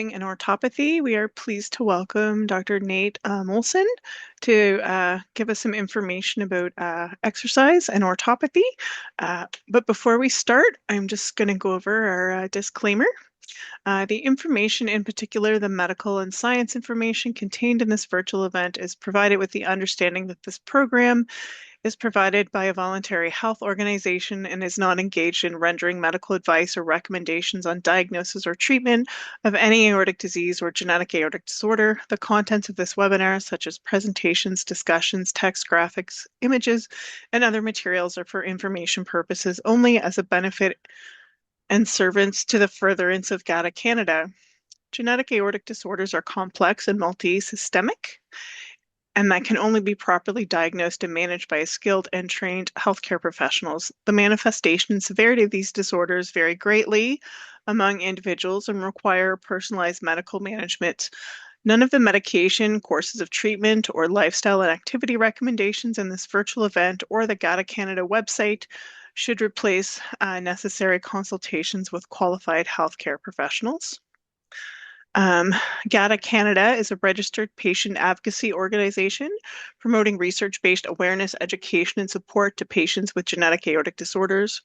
And Aortopathy, we are pleased to welcome Dr. Nate Moulson to give us some information about exercise and orthopathy. But before we start, I'm just going to go over our disclaimer. The information, in particular, the medical and science information contained in this virtual event, is provided with the understanding that this program is provided by a voluntary health organization and is not engaged in rendering medical advice or recommendations on diagnosis or treatment of any aortic disease or genetic aortic disorder. The contents of this webinar, such as presentations, discussions, text, graphics, images, and other materials, are for information purposes only as a benefit and servants to the furtherance of GADA Canada. Genetic aortic disorders are complex and multi-systemic, and that can only be properly diagnosed and managed by skilled and trained healthcare professionals. The manifestation and severity of these disorders vary greatly among individuals and require personalized medical management. None of the medication, courses of treatment, or lifestyle and activity recommendations in this virtual event or the GADA Canada website should replace necessary consultations with qualified healthcare professionals. GADA Canada is a registered patient advocacy organization promoting research-based awareness, education, and support to patients with genetic aortic disorders.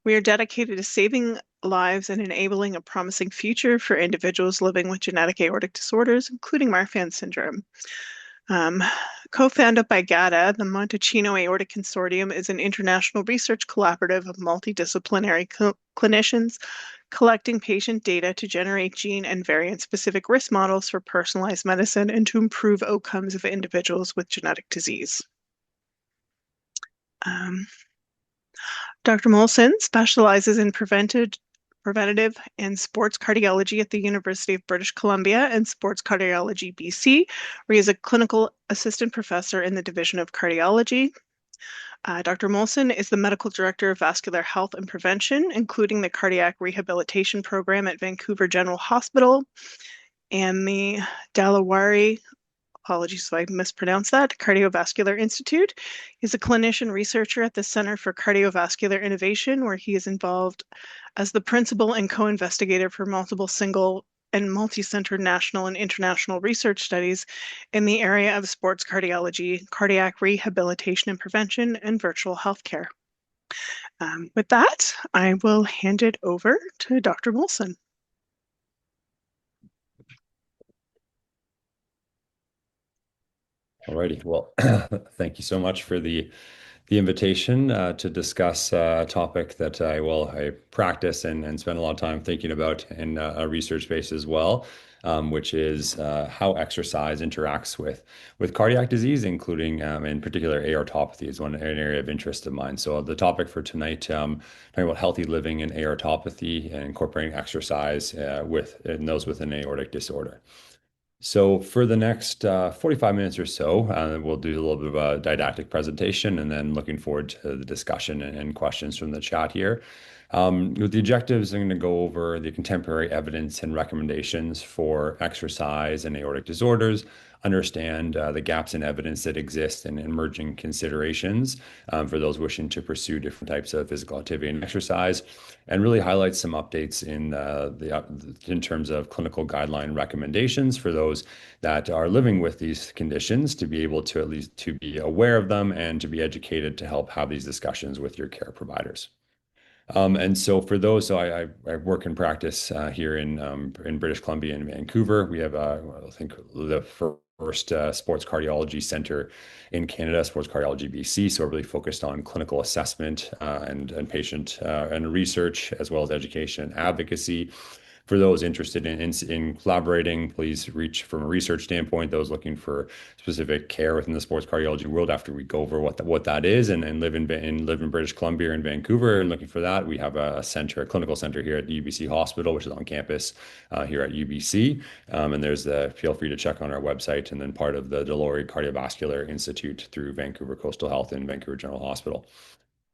We are dedicated to saving lives and enabling a promising future for individuals living with genetic aortic disorders, including Marfan syndrome. Co-founded by GADA, the Montalcino Aortic Consortium is an international research collaborative of multidisciplinary clinicians collecting patient data to generate gene and variant-specific risk models for personalized medicine and to improve outcomes of individuals with genetic disease. Dr. Moulson specializes in preventative and sports cardiology at the University of British Columbia and Sports Cardiology BC, where he is a clinical assistant professor in the Division of Cardiology. Dr. Moulson is the medical director of vascular health and prevention, including the cardiac rehabilitation program at Vancouver General Hospital and the Dalawari, apologies if I mispronounced that, Cardiovascular Institute. He's a clinician researcher at the Center for Cardiovascular Innovation, where he is involved as the principal and co-investigator for multiple single and multi-center national and international research studies in the area of sports cardiology, cardiac rehabilitation and prevention, and virtual healthcare. With that, I will hand it over to Dr. Moulson. All righty. Well, thank you so much for the invitation to discuss a topic that I practice and spend a lot of time thinking about in a research base as well, which is how exercise interacts with cardiac disease, including in particular aortopathy is an area of interest of mine. So the topic for tonight, talking about healthy living and aortopathy and incorporating exercise in those with an aortic disorder. So for the next 45 minutes or so, we'll do a little bit of a didactic presentation and then looking forward to the discussion and questions from the chat here. With the objectives, I'm going to go over the contemporary evidence and recommendations for exercise and aortic disorders, understand the gaps in evidence that exist and emerging considerations for those wishing to pursue different types of physical activity and exercise, and really highlight some updates in terms of clinical guideline recommendations for those that are living with these conditions to be able to at least to be aware of them and to be educated to help have these discussions with your care providers. And so for those, I work and practice here in British Columbia and Vancouver. We have, I think, the first sports cardiology center in Canada, Sports Cardiology BC. So we're really focused on clinical assessment and patient and research, as well as education and advocacy. For those interested in collaborating, please reach from a research standpoint, those looking for specific care within the sports cardiology world after we go over what that is and live in British Columbia and Vancouver and looking for that. We have a clinical center here at the UBC Hospital, which is on campus here at UBC. And feel free to check on our website and then part of the Delaware Cardiovascular Institute through Vancouver Coastal Health and Vancouver General Hospital.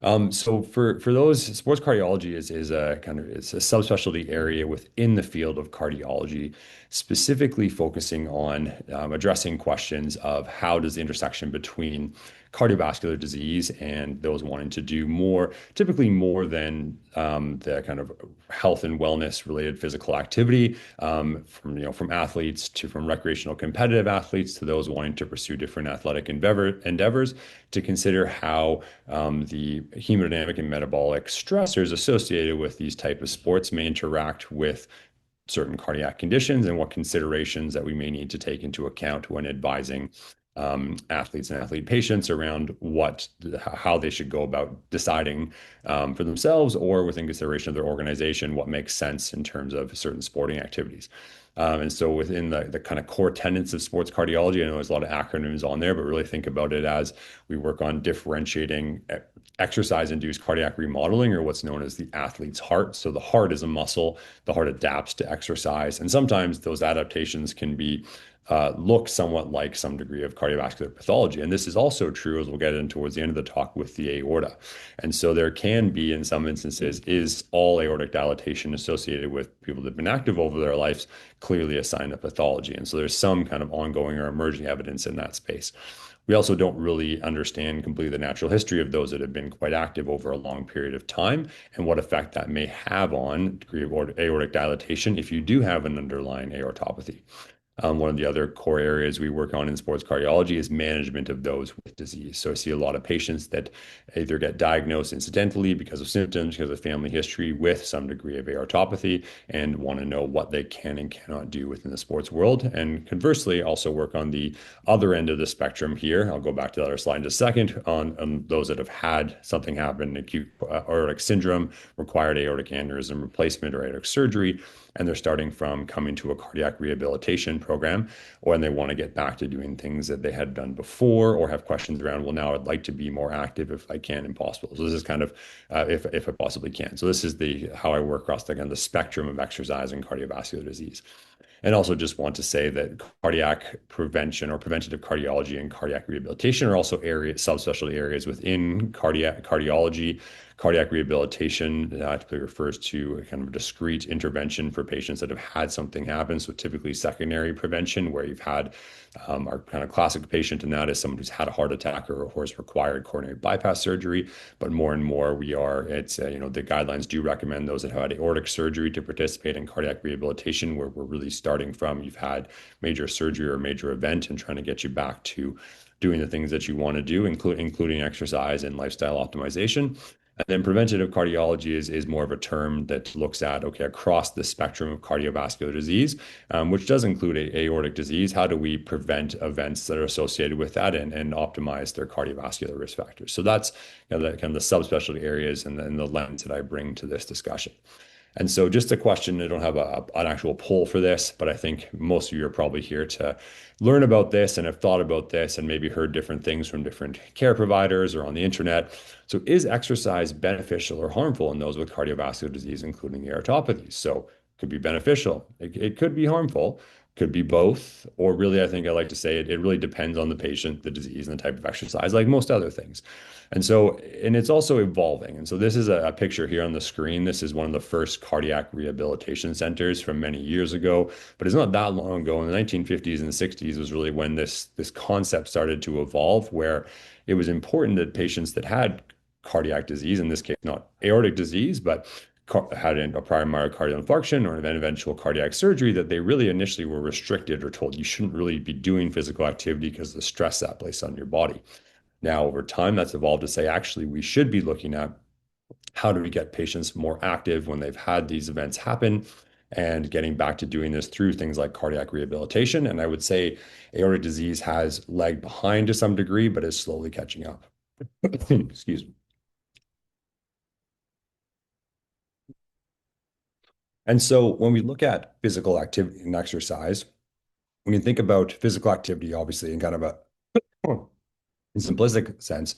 So for those, sports cardiology is a it's a subspecialty area within the field of cardiology, specifically focusing on addressing questions of how does the intersection between cardiovascular disease and those wanting to do more, typically more than the kind of health and wellness related physical activity, from athletes to from recreational competitive athletes to those wanting to pursue different athletic endeavors, to consider how the hemodynamic and metabolic stressors associated with these type of sports may interact with certain cardiac conditions and what considerations that we may need to take into account when advising athletes and athlete patients around how they should go about deciding for themselves or within consideration of their organization what makes sense in terms of certain sporting activities. And so within the kind of core tenets of sports cardiology, I know there's a lot of acronyms on there, but really think about it as we work on differentiating exercise-induced cardiac remodeling, or what's known as the athlete's heart. So the heart is a muscle. The heart adapts to exercise, and sometimes those adaptations can be look somewhat like some degree of cardiovascular pathology. And this is also true, as we'll get into towards the end of the talk, with the aorta. And so there can be, in some instances, is all aortic dilatation associated with people that have been active over their lives clearly a sign of pathology. And so there's some kind of ongoing or emerging evidence in that space. We also don't really understand completely the natural history of those that have been quite active over a long period of time and what effect that may have on degree of aortic dilatation if you do have an underlying aortopathy. One of the other core areas we work on in sports cardiology is management of those with disease. So I see a lot of patients that either get diagnosed incidentally because of symptoms, because of family history with some degree of aortopathy, and want to know what they can and cannot do within the sports world. And conversely, also work on the other end of the spectrum here. I'll go back to the other slide in just a second on those that have had something happen, acute aortic syndrome, required aortic aneurysm replacement or aortic surgery, and they're starting from coming to a cardiac rehabilitation program, or and they want to get back to doing things that they had done before, or have questions around, well, now I'd like to be more active if I can and possible. So this is kind of if I possibly can. So this is the how I work across the spectrum of exercise and cardiovascular disease. And also just want to say that cardiac prevention or preventative cardiology and cardiac rehabilitation are also subspecialty areas within cardiology. Cardiac rehabilitation typically refers to a kind of a discrete intervention for patients that have had something happen. So typically secondary prevention, where you've had our kind of classic patient, and that is someone who's had a heart attack or has required coronary bypass surgery. But more and more the guidelines do recommend those that have had aortic surgery to participate in cardiac rehabilitation, where we're really starting from you've had major surgery or major event and trying to get you back to doing the things that you want to do, including exercise and lifestyle optimization. And then preventative cardiology is more of a term that looks at, okay, across the spectrum of cardiovascular disease, which does include aortic disease. How do we prevent events that are associated with that and optimize their cardiovascular risk factors? So that's the subspecialty areas and the lens that I bring to this discussion. And so just a question, I don't have an actual poll for this, but I think most of you are probably here to learn about this and have thought about this and maybe heard different things from different care providers or on the internet. So is exercise beneficial or harmful in those with cardiovascular disease, including the aortopathies? So it could be beneficial. It could be harmful, could be both, or really, I think I like to say it really depends on the patient, the disease, and the type of exercise, like most other things. And it's also evolving. And so this is a picture here on the screen. This is one of the first cardiac rehabilitation centers from many years ago, but it's not that long ago. In the 1950s and 60s was really when this concept started to evolve, where it was important that patients that had cardiac disease, in this case, not aortic disease, but had a prior myocardial infarction or an eventual cardiac surgery, that they really initially were restricted or told you shouldn't really be doing physical activity because of the stress that places on your body. Now, over time, that's evolved to say, actually, we should be looking at how do we get patients more active when they've had these events happen and getting back to doing this through things like cardiac rehabilitation. And I would say aortic disease has lagged behind to some degree, but is slowly catching up. Excuse me. And so when we look at physical activity and exercise, we can think about physical activity, obviously, in kind of a in simplistic sense.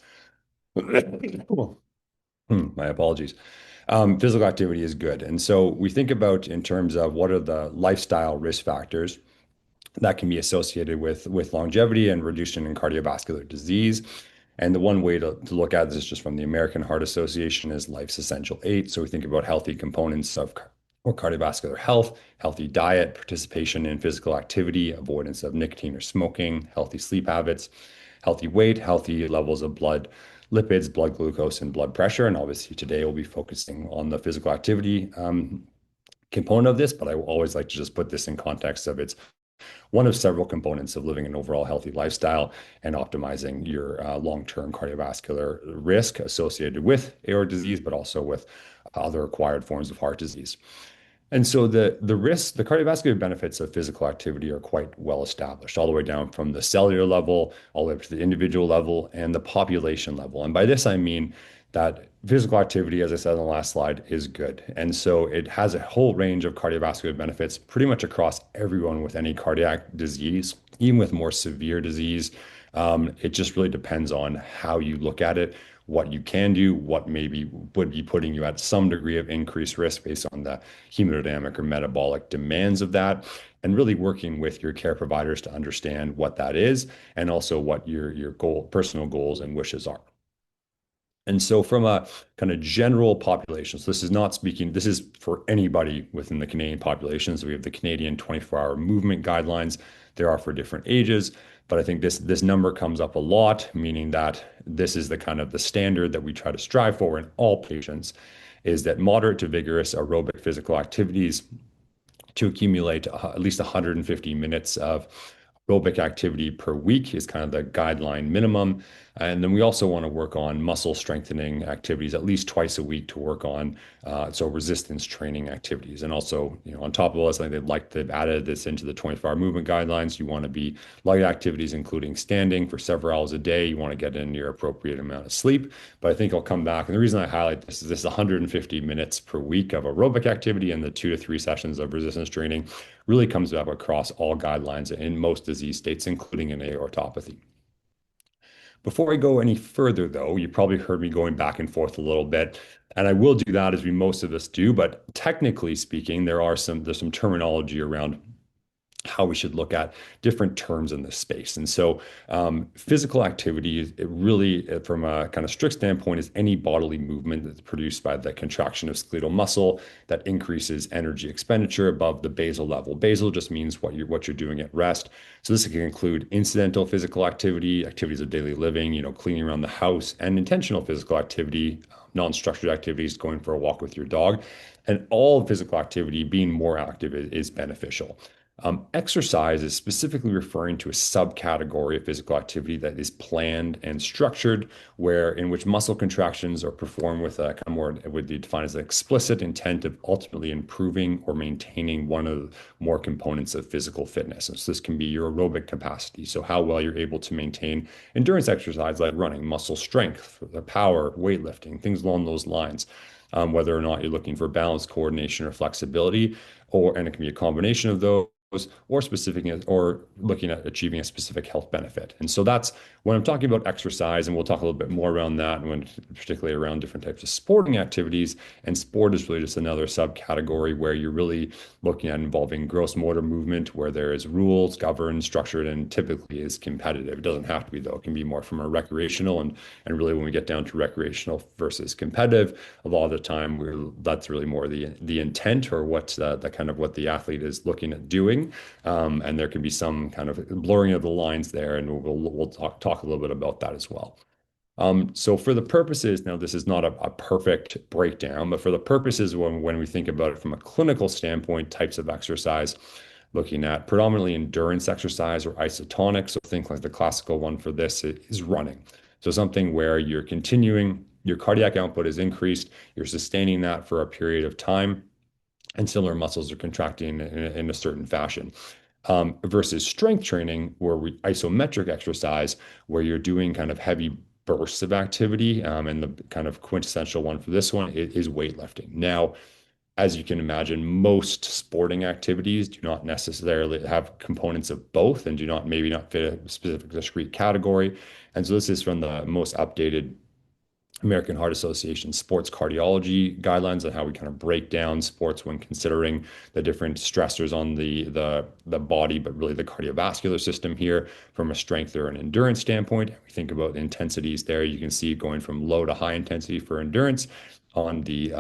My apologies. Physical activity is good. And so we think about in terms of what are the lifestyle risk factors that can be associated with longevity and reduction in cardiovascular disease. And the one way to look at this is just from the American Heart Association is life's essential eight. So we think about healthy components of or cardiovascular health, healthy diet, participation in physical activity, avoidance of nicotine or smoking, healthy sleep habits, healthy weight, healthy levels of blood lipids, blood glucose, and blood pressure. And obviously today we'll be focusing on the physical activity component of this, but I always like to just put this in context of it's one of several components of living an overall healthy lifestyle and optimizing your long-term cardiovascular risk associated with aortic disease, but also with other acquired forms of heart disease. And so the risks, the cardiovascular benefits of physical activity are quite well established, all the way down from the cellular level, all the way up to the individual level and the population level. And by this, I mean that physical activity, as I said on the last slide, is good. And so it has a whole range of cardiovascular benefits pretty much across everyone with any cardiac disease, even with more severe disease. It just really depends on how you look at it, what you can do, what maybe would be putting you at some degree of increased risk based on the hemodynamic or metabolic demands of that, and really working with your care providers to understand what that is and also what your personal goals and wishes are. And so, from a kind of general population, so this is not speaking, this is for anybody within the Canadian population. So, we have the Canadian 24-hour movement guidelines. There are for different ages, but I think this number comes up a lot, meaning that this is the kind of the standard that we try to strive for in all patients, is that moderate to vigorous aerobic physical activities to accumulate at least 150 minutes of aerobic activity per week is kind of the guideline minimum. And then we also want to work on muscle strengthening activities at least twice a week to work on so resistance training activities. And also, on top of all this, I think they've added this into the 24-hour movement guidelines. You want to be light activities, including standing for several hours a day. You want to get in your appropriate amount of sleep. But I think I'll come back. And the reason I highlight this is this 150 minutes per week of aerobic activity and the 2 to 3 sessions of resistance training really comes up across all guidelines in most disease states, including in aortopathy. Before I go any further, though, you probably heard me going back and forth a little bit, and I will do that as we most of us do. But technically speaking, there's some terminology around how we should look at different terms in this space. And so, physical activity, it really, from a kind of strict standpoint, is any bodily movement that's produced by the contraction of skeletal muscle that increases energy expenditure above the basal level. Basal just means what you're doing at rest. So this can include incidental physical activity, activities of daily living, cleaning around the house, and intentional physical activity, non-structured activities, going for a walk with your dog. And all physical activity, being more active, is beneficial. Exercise is specifically referring to a subcategory of physical activity that is planned and structured, in which muscle contractions are performed with a kind of more, it would be defined as an explicit intent of ultimately improving or maintaining one of the more components of physical fitness. And so this can be your aerobic capacity, so how well you're able to maintain endurance exercise like running, muscle strength, the power, weightlifting, things along those lines. Whether or not you're looking for balance, coordination, or flexibility, and it can be a combination of those, or specific, or looking at achieving a specific health benefit. And so that's when I'm talking about exercise, and we'll talk a little bit more around that, and particularly around different types of sporting activities. And sport is really just another subcategory where you're really looking at involving gross motor movement, where there is rules, governed, structured, and typically is competitive. It doesn't have to be, though. It can be more from a recreational, and really when we get down to recreational versus competitive, a lot of the time that's really more the intent, or what the kind of what the athlete is looking at doing. And there can be some kind of blurring of the lines there, and we'll talk a little bit about that as well. So for the purposes, now this is not a perfect breakdown, but for the purposes when we think about it from a clinical standpoint, types of exercise, looking at predominantly endurance exercise or isotonic. So think like the classical one for this is running. So something where you're continuing, your cardiac output is increased, you're sustaining that for a period of time, and similar muscles are contracting in a certain fashion. Versus strength training, isometric exercise, where you're doing kind of heavy bursts of activity. And the kind of quintessential one for this one is weightlifting. Now, as you can imagine, most sporting activities do not necessarily have components of both and maybe not fit a specific discrete category. And so this is from the most updated American Heart Association sports cardiology guidelines on how we kind of break down sports when considering the different stressors on the body, but really the cardiovascular system here from a strength or an endurance standpoint. We think about the intensities there. You can see going from low to high intensity for endurance on the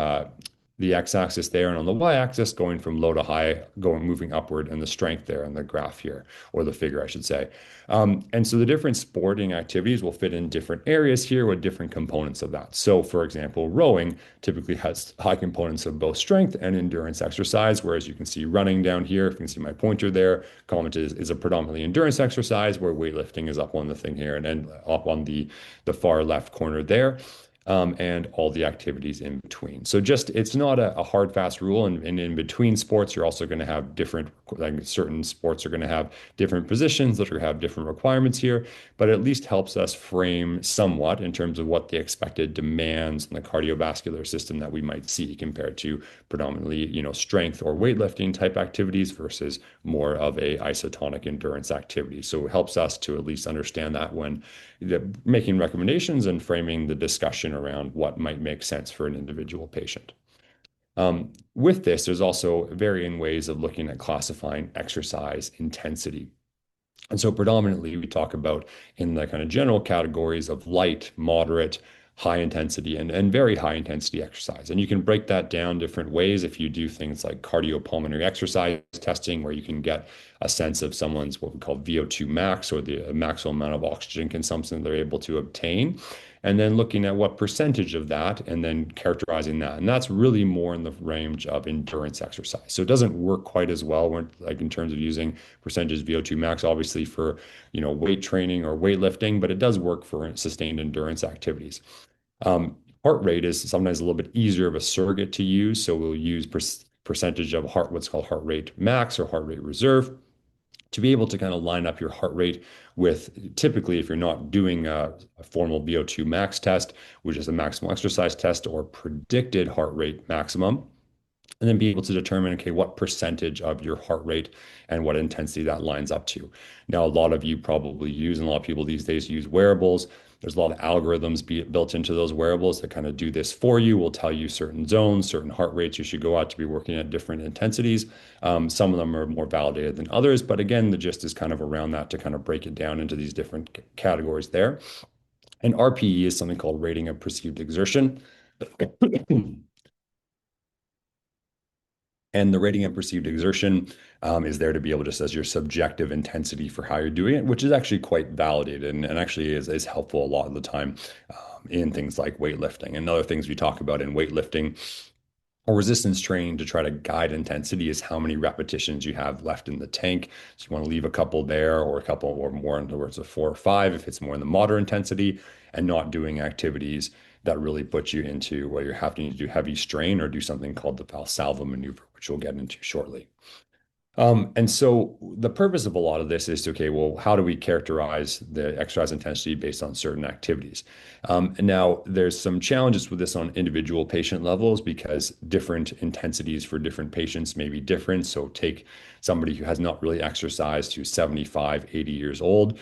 x-axis there, and on the y-axis going from low to high, going moving upward, and the strength there on the graph here, or the figure, I should say. And so the different sporting activities will fit in different areas here with different components of that. So, for example, rowing typically has high components of both strength and endurance exercise, whereas you can see running down here, if you can see my pointer there, comment is a predominantly endurance exercise, where weightlifting is up on the thing here and then up on the far left corner there. And all the activities in between. So just it's not a hard, fast rule. And in between sports, you're also going to have different, like certain sports are going to have different positions that are going to have different requirements here, but at least helps us frame somewhat in terms of what the expected demands in the cardiovascular system that we might see compared to predominantly, strength or weightlifting type activities versus more of a isotonic endurance activity. So it helps us to at least understand that when making recommendations and framing the discussion around what might make sense for an individual patient. With this, there's also varying ways of looking at classifying exercise intensity. And so predominantly we talk about in the kind of general categories of light, moderate, high intensity, and very high intensity exercise. And you can break that down different ways if you do things like cardiopulmonary exercise testing, where you can get a sense of someone's what we call VO2 max, or the maximum amount of oxygen consumption they're able to obtain. And then looking at what percentage of that and then characterizing that. And that's really more in the range of endurance exercise. So it doesn't work quite as well when, like in terms of using percentage VO2 max, obviously for, weight training or weightlifting, but it does work for sustained endurance activities. Heart rate is sometimes a little bit easier of a surrogate to use. So we'll use percentage of what's called heart rate max or heart rate reserve, to be able to kind of line up your heart rate with, typically, if you're not doing a formal VO2 max test, which is a maximal exercise test, or predicted heart rate maximum, and then be able to determine, okay, what percentage of your heart rate and what intensity that lines up to. Now, a lot of you probably use, and a lot of people these days use wearables. There's a lot of algorithms built into those wearables that kind of do this for you. Will tell you certain zones, certain heart rates you should go out to be working at different intensities. Some of them are more validated than others, but again, the gist is kind of around that to kind of break it down into these different categories there. And RPE is something called rating of perceived exertion. And the rating of perceived exertion is there to be able just as your subjective intensity for how you're doing it, which is actually quite validated and actually is helpful a lot of the time in things like weightlifting. And other things we talk about in weightlifting or resistance training to try to guide intensity is how many repetitions you have left in the tank. So you want to leave a couple there or a couple or more, in other words, of 4 or 5 if it's more in the moderate intensity, and not doing activities that really put you into where you're having to do heavy strain or do something called the Valsalva maneuver, which we'll get into shortly. And so the purpose of a lot of this is to, okay, well, how do we characterize the exercise intensity based on certain activities? And now there's some challenges with this on individual patient levels because different intensities for different patients may be different. So take somebody who has not really exercised, who's 75, 80 years old,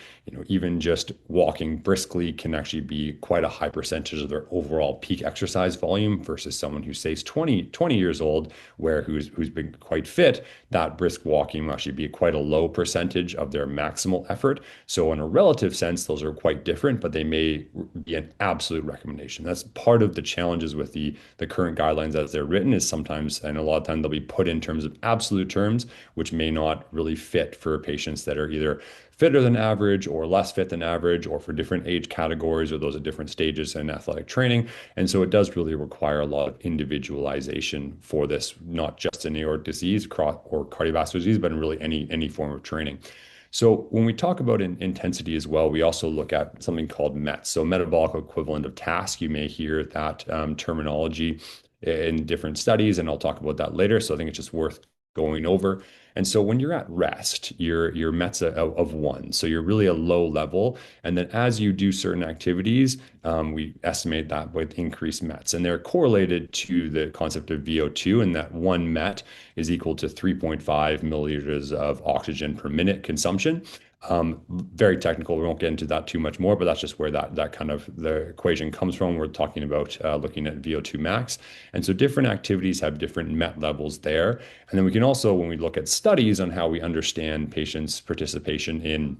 even just walking briskly can actually be quite a high percentage of their overall peak exercise volume versus someone who says 20 years old, who's been quite fit. That brisk walking will actually be quite a low percentage of their maximal effort. So in a relative sense, those are quite different, but they may be an absolute recommendation. That's part of the challenges with the current guidelines as they're written is sometimes, and a lot of time they'll be put in terms of absolute terms, which may not really fit for patients that are either fitter than average or less fit than average, or for different age categories, or those at different stages in athletic training. And so it does really require a lot of individualization for this, not just in aortic disease or cardiovascular disease, but in really any form of training. So when we talk about intensity as well, we also look at something called METs. So metabolic equivalent of task. You may hear that terminology in different studies, and I'll talk about that later. So I think it's just worth going over. And so when you're at rest, your METs of 1. So you're really a low level. And then as you do certain activities, we estimate that with increased METs. And they're correlated to the concept of VO2, and that 1 MET is equal to 3.5 milliliters of oxygen per minute consumption. Very technical. We won't get into that too much more, but that's just where that kind of the equation comes from. We're talking about looking at VO2 max. And so different activities have different MET levels there. And then we can also, when we look at studies on how we understand patients' participation in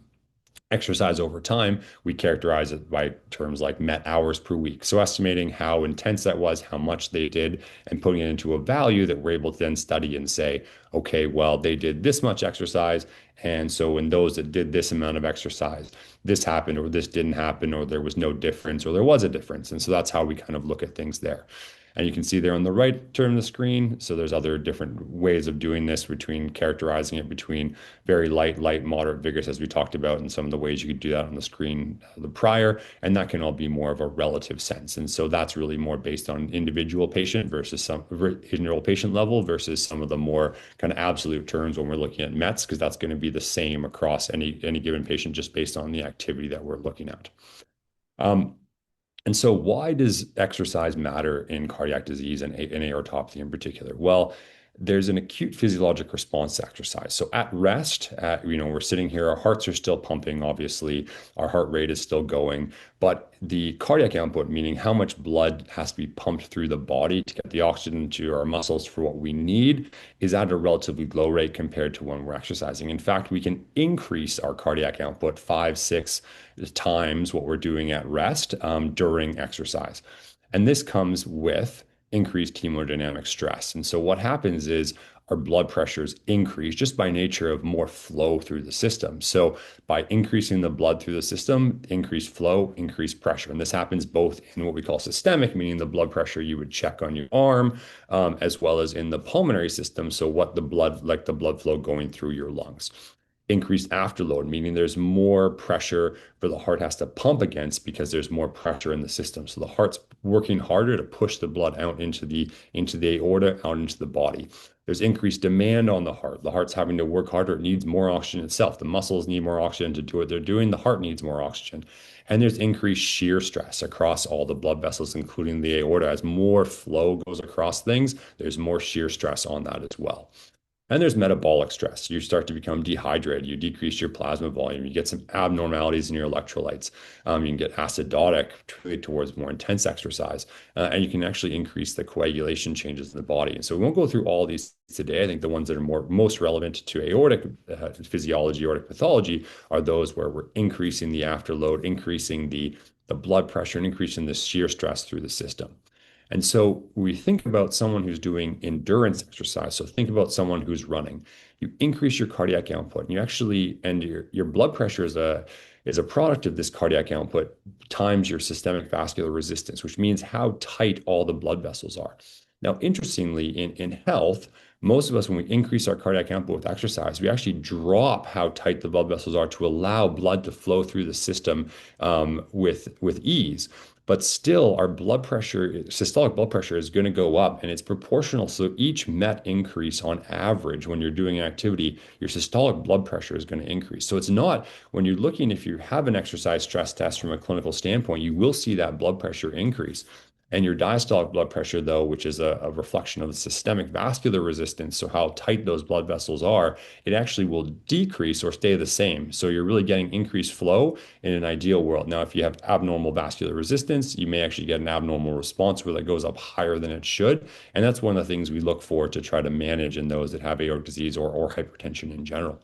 exercise over time, we characterize it by terms like met hours per week. So estimating how intense that was, how much they did, and putting it into a value that we're able to then study and say, okay, well, they did this much exercise. And so in those that did this amount of exercise, this happened or this didn't happen, or there was no difference or there was a difference. And so that's how we kind of look at things there. And you can see there on the right turn of the screen. So there's other different ways of doing this between characterizing it between very light, moderate, vigorous, as we talked about, and some of the ways you could do that on the screen the prior. And that can all be more of a relative sense. And so that's really more based on individual patient versus some individual patient level versus some of the more kind of absolute terms when we're looking at METs, because that's going to be the same across any given patient just based on the activity that we're looking at. Um, and so, why does exercise matter in cardiac disease and aortopathy in particular? Well, there's an acute physiologic response to exercise. So at rest, we're sitting here, our hearts are still pumping, obviously, our heart rate is still going, but the cardiac output, meaning how much blood has to be pumped through the body to get the oxygen to our muscles for what we need, is at a relatively low rate compared to when we're exercising. In fact, we can increase our cardiac output 5, 6 times what we're doing at rest during exercise. And this comes with increased hemodynamic stress. And so what happens is our blood pressures increase just by nature of more flow through the system. So by increasing the blood through the system, increased flow, increased pressure. And this happens both in what we call systemic, meaning the blood pressure you would check on your arm, as well as in the pulmonary system. So what the blood, like the blood flow going through your lungs. Increased afterload, meaning there's more pressure for the heart has to pump against because there's more pressure in the system. So the heart's working harder to push the blood out into the aorta, out into the body. There's increased demand on the heart. The heart's having to work harder. It needs more oxygen itself. The muscles need more oxygen to do what they're doing. The heart needs more oxygen. And there's increased shear stress across all the blood vessels, including the aorta. As more flow goes across things, there's more shear stress on that as well. And there's metabolic stress. You start to become dehydrated. You decrease your plasma volume. You get some abnormalities in your electrolytes. You can get acidotic towards more intense exercise. And you can actually increase the coagulation changes in the body. And so we won't go through all these today. I think the ones that are most relevant to aortic physiology, aortic pathology, are those where we're increasing the afterload, increasing the blood pressure, and increasing the shear stress through the system. And so we think about someone who's doing endurance exercise. So think about someone who's running. You increase your cardiac output, and you actually, and your blood pressure is a product of this cardiac output times your systemic vascular resistance, which means how tight all the blood vessels are. Now, interestingly, in health, most of us, when we increase our cardiac output with exercise, we actually drop how tight the blood vessels are to allow blood to flow through the system with ease. But still, our blood pressure, systolic blood pressure, is going to go up, and it's proportional. So each MET increase on average, when you're doing activity, your systolic blood pressure is going to increase. So it's not, when you're looking, if you have an exercise stress test from a clinical standpoint, you will see that blood pressure increase. And your diastolic blood pressure, though, which is a reflection of the systemic vascular resistance, so how tight those blood vessels are, it actually will decrease or stay the same. So you're really getting increased flow in an ideal world. Now, if you have abnormal vascular resistance, you may actually get an abnormal response where that goes up higher than it should. And that's one of the things we look for to try to manage in those that have aortic disease or hypertension in general.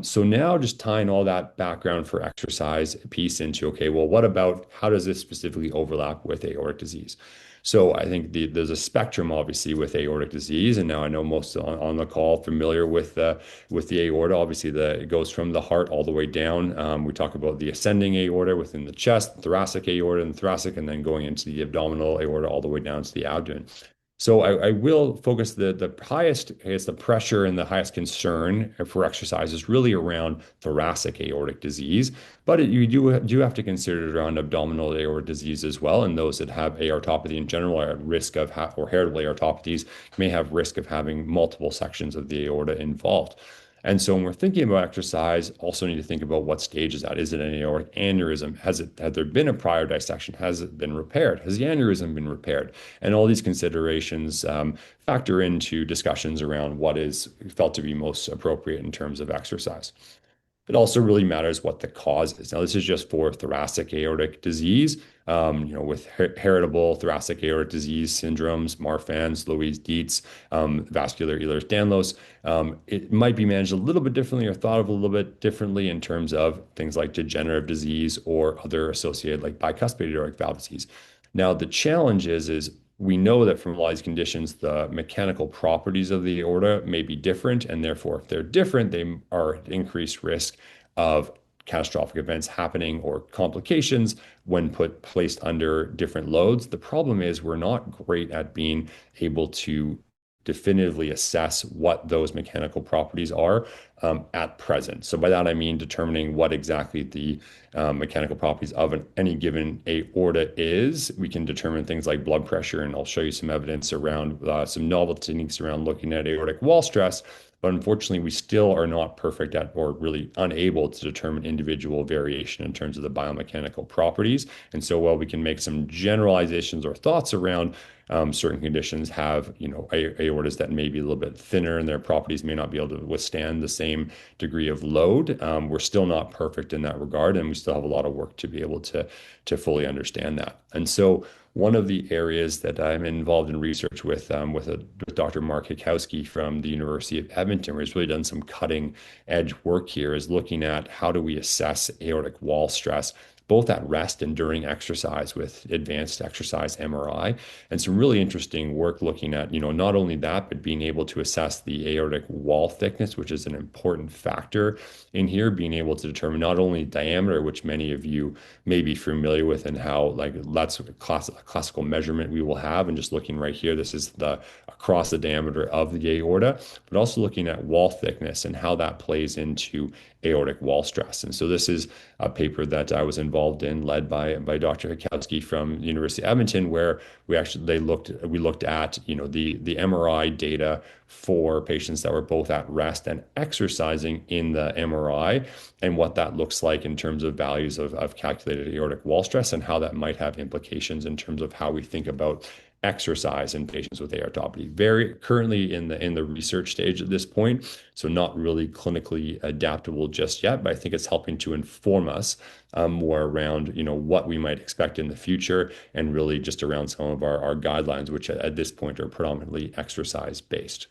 So now just tying all that background for exercise piece into, okay, well, what about how does this specifically overlap with aortic disease? So I think there's a spectrum, obviously, with aortic disease, and now I know most on the call familiar with the aorta. Obviously, it goes from the heart all the way down. We talk about the ascending aorta within the chest, thoracic aorta, and thoracic, and then going into the abdominal aorta all the way down to the abdomen. So I will focus the highest, I guess, the pressure and the highest concern for exercise is really around thoracic aortic disease, but you do have to consider it around abdominal aortic disease as well. And those that have aortopathy in general are at risk of or heritable aortopathies may have risk of having multiple sections of the aorta involved. And so when we're thinking about exercise, also need to think about what stage is that. Is it an aortic aneurysm? Had there been a prior dissection? Has it been repaired? Has the aneurysm been repaired? And all these considerations factor into discussions around what is felt to be most appropriate in terms of exercise. It also really matters what the cause is. Now, this is just for thoracic aortic disease, with heritable thoracic aortic disease syndromes, Marfan's, Louise-Dietz, vascular Ehlers-Danlos. It might be managed a little bit differently or thought of a little bit differently in terms of things like degenerative disease or other associated like bicuspid aortic valve disease. Now, the challenge is we know that from a lot of these conditions, the mechanical properties of the aorta may be different, and therefore, if they're different, they are at increased risk of catastrophic events happening or complications when placed under different loads. The problem is we're not great at being able to definitively assess what those mechanical properties are at present. So by that I mean determining what exactly the mechanical properties of any given aorta is. We can determine things like blood pressure, and I'll show you some evidence around some novel techniques around looking at aortic wall stress. But unfortunately, we still are not perfect at or really unable to determine individual variation in terms of the biomechanical properties. And so while we can make some generalizations or thoughts around certain conditions have, aortas that may be a little bit thinner and their properties may not be able to withstand the same degree of load. We're still not perfect in that regard, and we still have a lot of work to be able to fully understand that. And so one of the areas that I'm involved in research with Dr. Mark Hikowski from the University of Edmonton, where he's really done some cutting edge work here, is looking at how do we assess aortic wall stress both at rest and during exercise with advanced exercise MRI. And some really interesting work looking at, not only that, but being able to assess the aortic wall thickness, which is an important factor in here, being able to determine not only diameter, which many of you may be familiar with, and how like that's a classical measurement we will have. And just looking right here, this is the across the diameter of the aorta, but also looking at wall thickness and how that plays into aortic wall stress. And so this is a paper that I was involved in, led by Dr. Hikowski from the University of Edmonton, where we looked at the MRI data for patients that were both at rest and exercising in the MRI, and what that looks like in terms of values of calculated aortic wall stress, and how that might have implications in terms of how we think about exercise in patients with aortopathy. Very currently in the research stage at this point, so not really clinically adaptable just yet, but I think it's helping to inform us more around what we might expect in the future, and really just around some of our guidelines, which at this point are predominantly exercise based.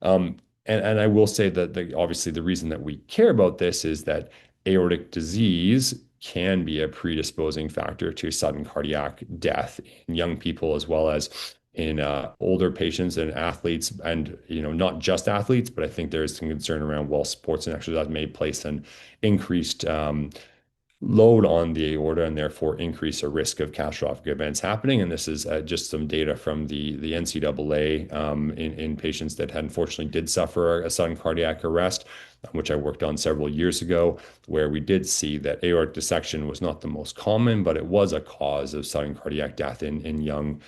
And I will say that obviously the reason that we care about this is that aortic disease can be a predisposing factor to sudden cardiac death in young people, as well as in older patients and athletes, and not just athletes, but I think there is some concern around, well, sports and exercise may place an increased load on the aorta, and therefore increase a risk of catastrophic events happening. And this is just some data from the NCAA in patients that had unfortunately did suffer a sudden cardiac arrest, which I worked on several years ago, where we did see that aortic dissection was not the most common, but it was a cause of sudden cardiac death in young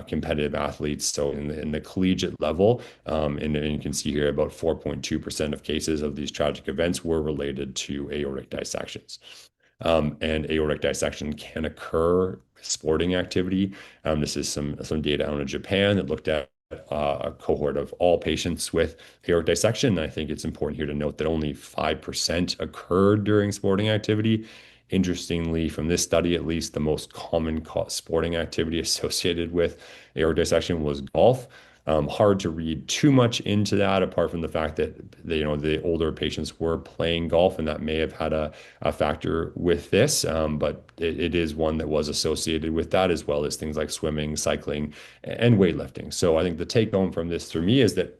competitive athletes. So in the collegiate level, and you can see here about 4.2% of cases of these tragic events were related to aortic dissections. And aortic dissection can occur with sporting activity. This is some data out of Japan that looked at a cohort of all patients with aortic dissection. I think it's important here to note that only 5% occurred during sporting activity. Interestingly, from this study, at least, the most common sporting activity associated with aortic dissection was golf. Hard to read too much into that, apart from the fact that the older patients were playing golf, and that may have had a factor with this. But it is one that was associated with that, as well as things like swimming, cycling, and weightlifting. So I think the take home from this for me is that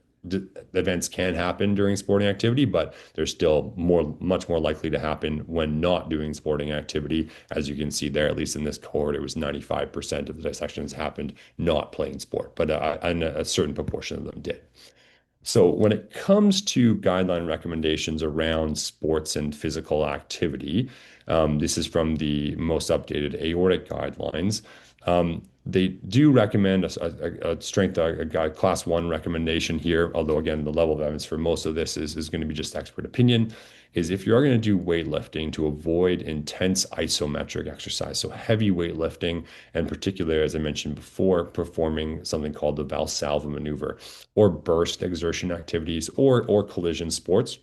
events can happen during sporting activity, but they're still much more likely to happen when not doing sporting activity. As you can see there, at least in this cohort, it was 95% of the dissections happened not playing sport, but a certain proportion of them did. So when it comes to guideline recommendations around sports and physical activity, this is from the most updated aortic guidelines. They do recommend a strength, a class one recommendation here, although again, the level of evidence for most of this is going to be just expert opinion, is if you are going to do weightlifting, to avoid intense isometric exercise. So heavy weightlifting, and particularly, as I mentioned before, performing something called the Valsalva maneuver, or burst exertion activities, or collision sports.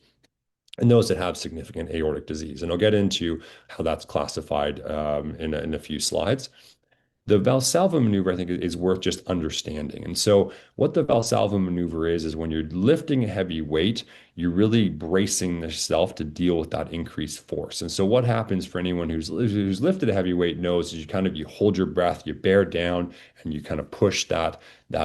and those that have significant aortic disease. And I'll get into how that's classified in a few slides. The Valsalva maneuver, I think, is worth just understanding. And so, what the Valsalva maneuver is when you're lifting a heavy weight, you're really bracing yourself to deal with that increased force. And so, what happens for anyone who's lifted a heavy weight knows is you hold your breath, you bear down, and you kind of push that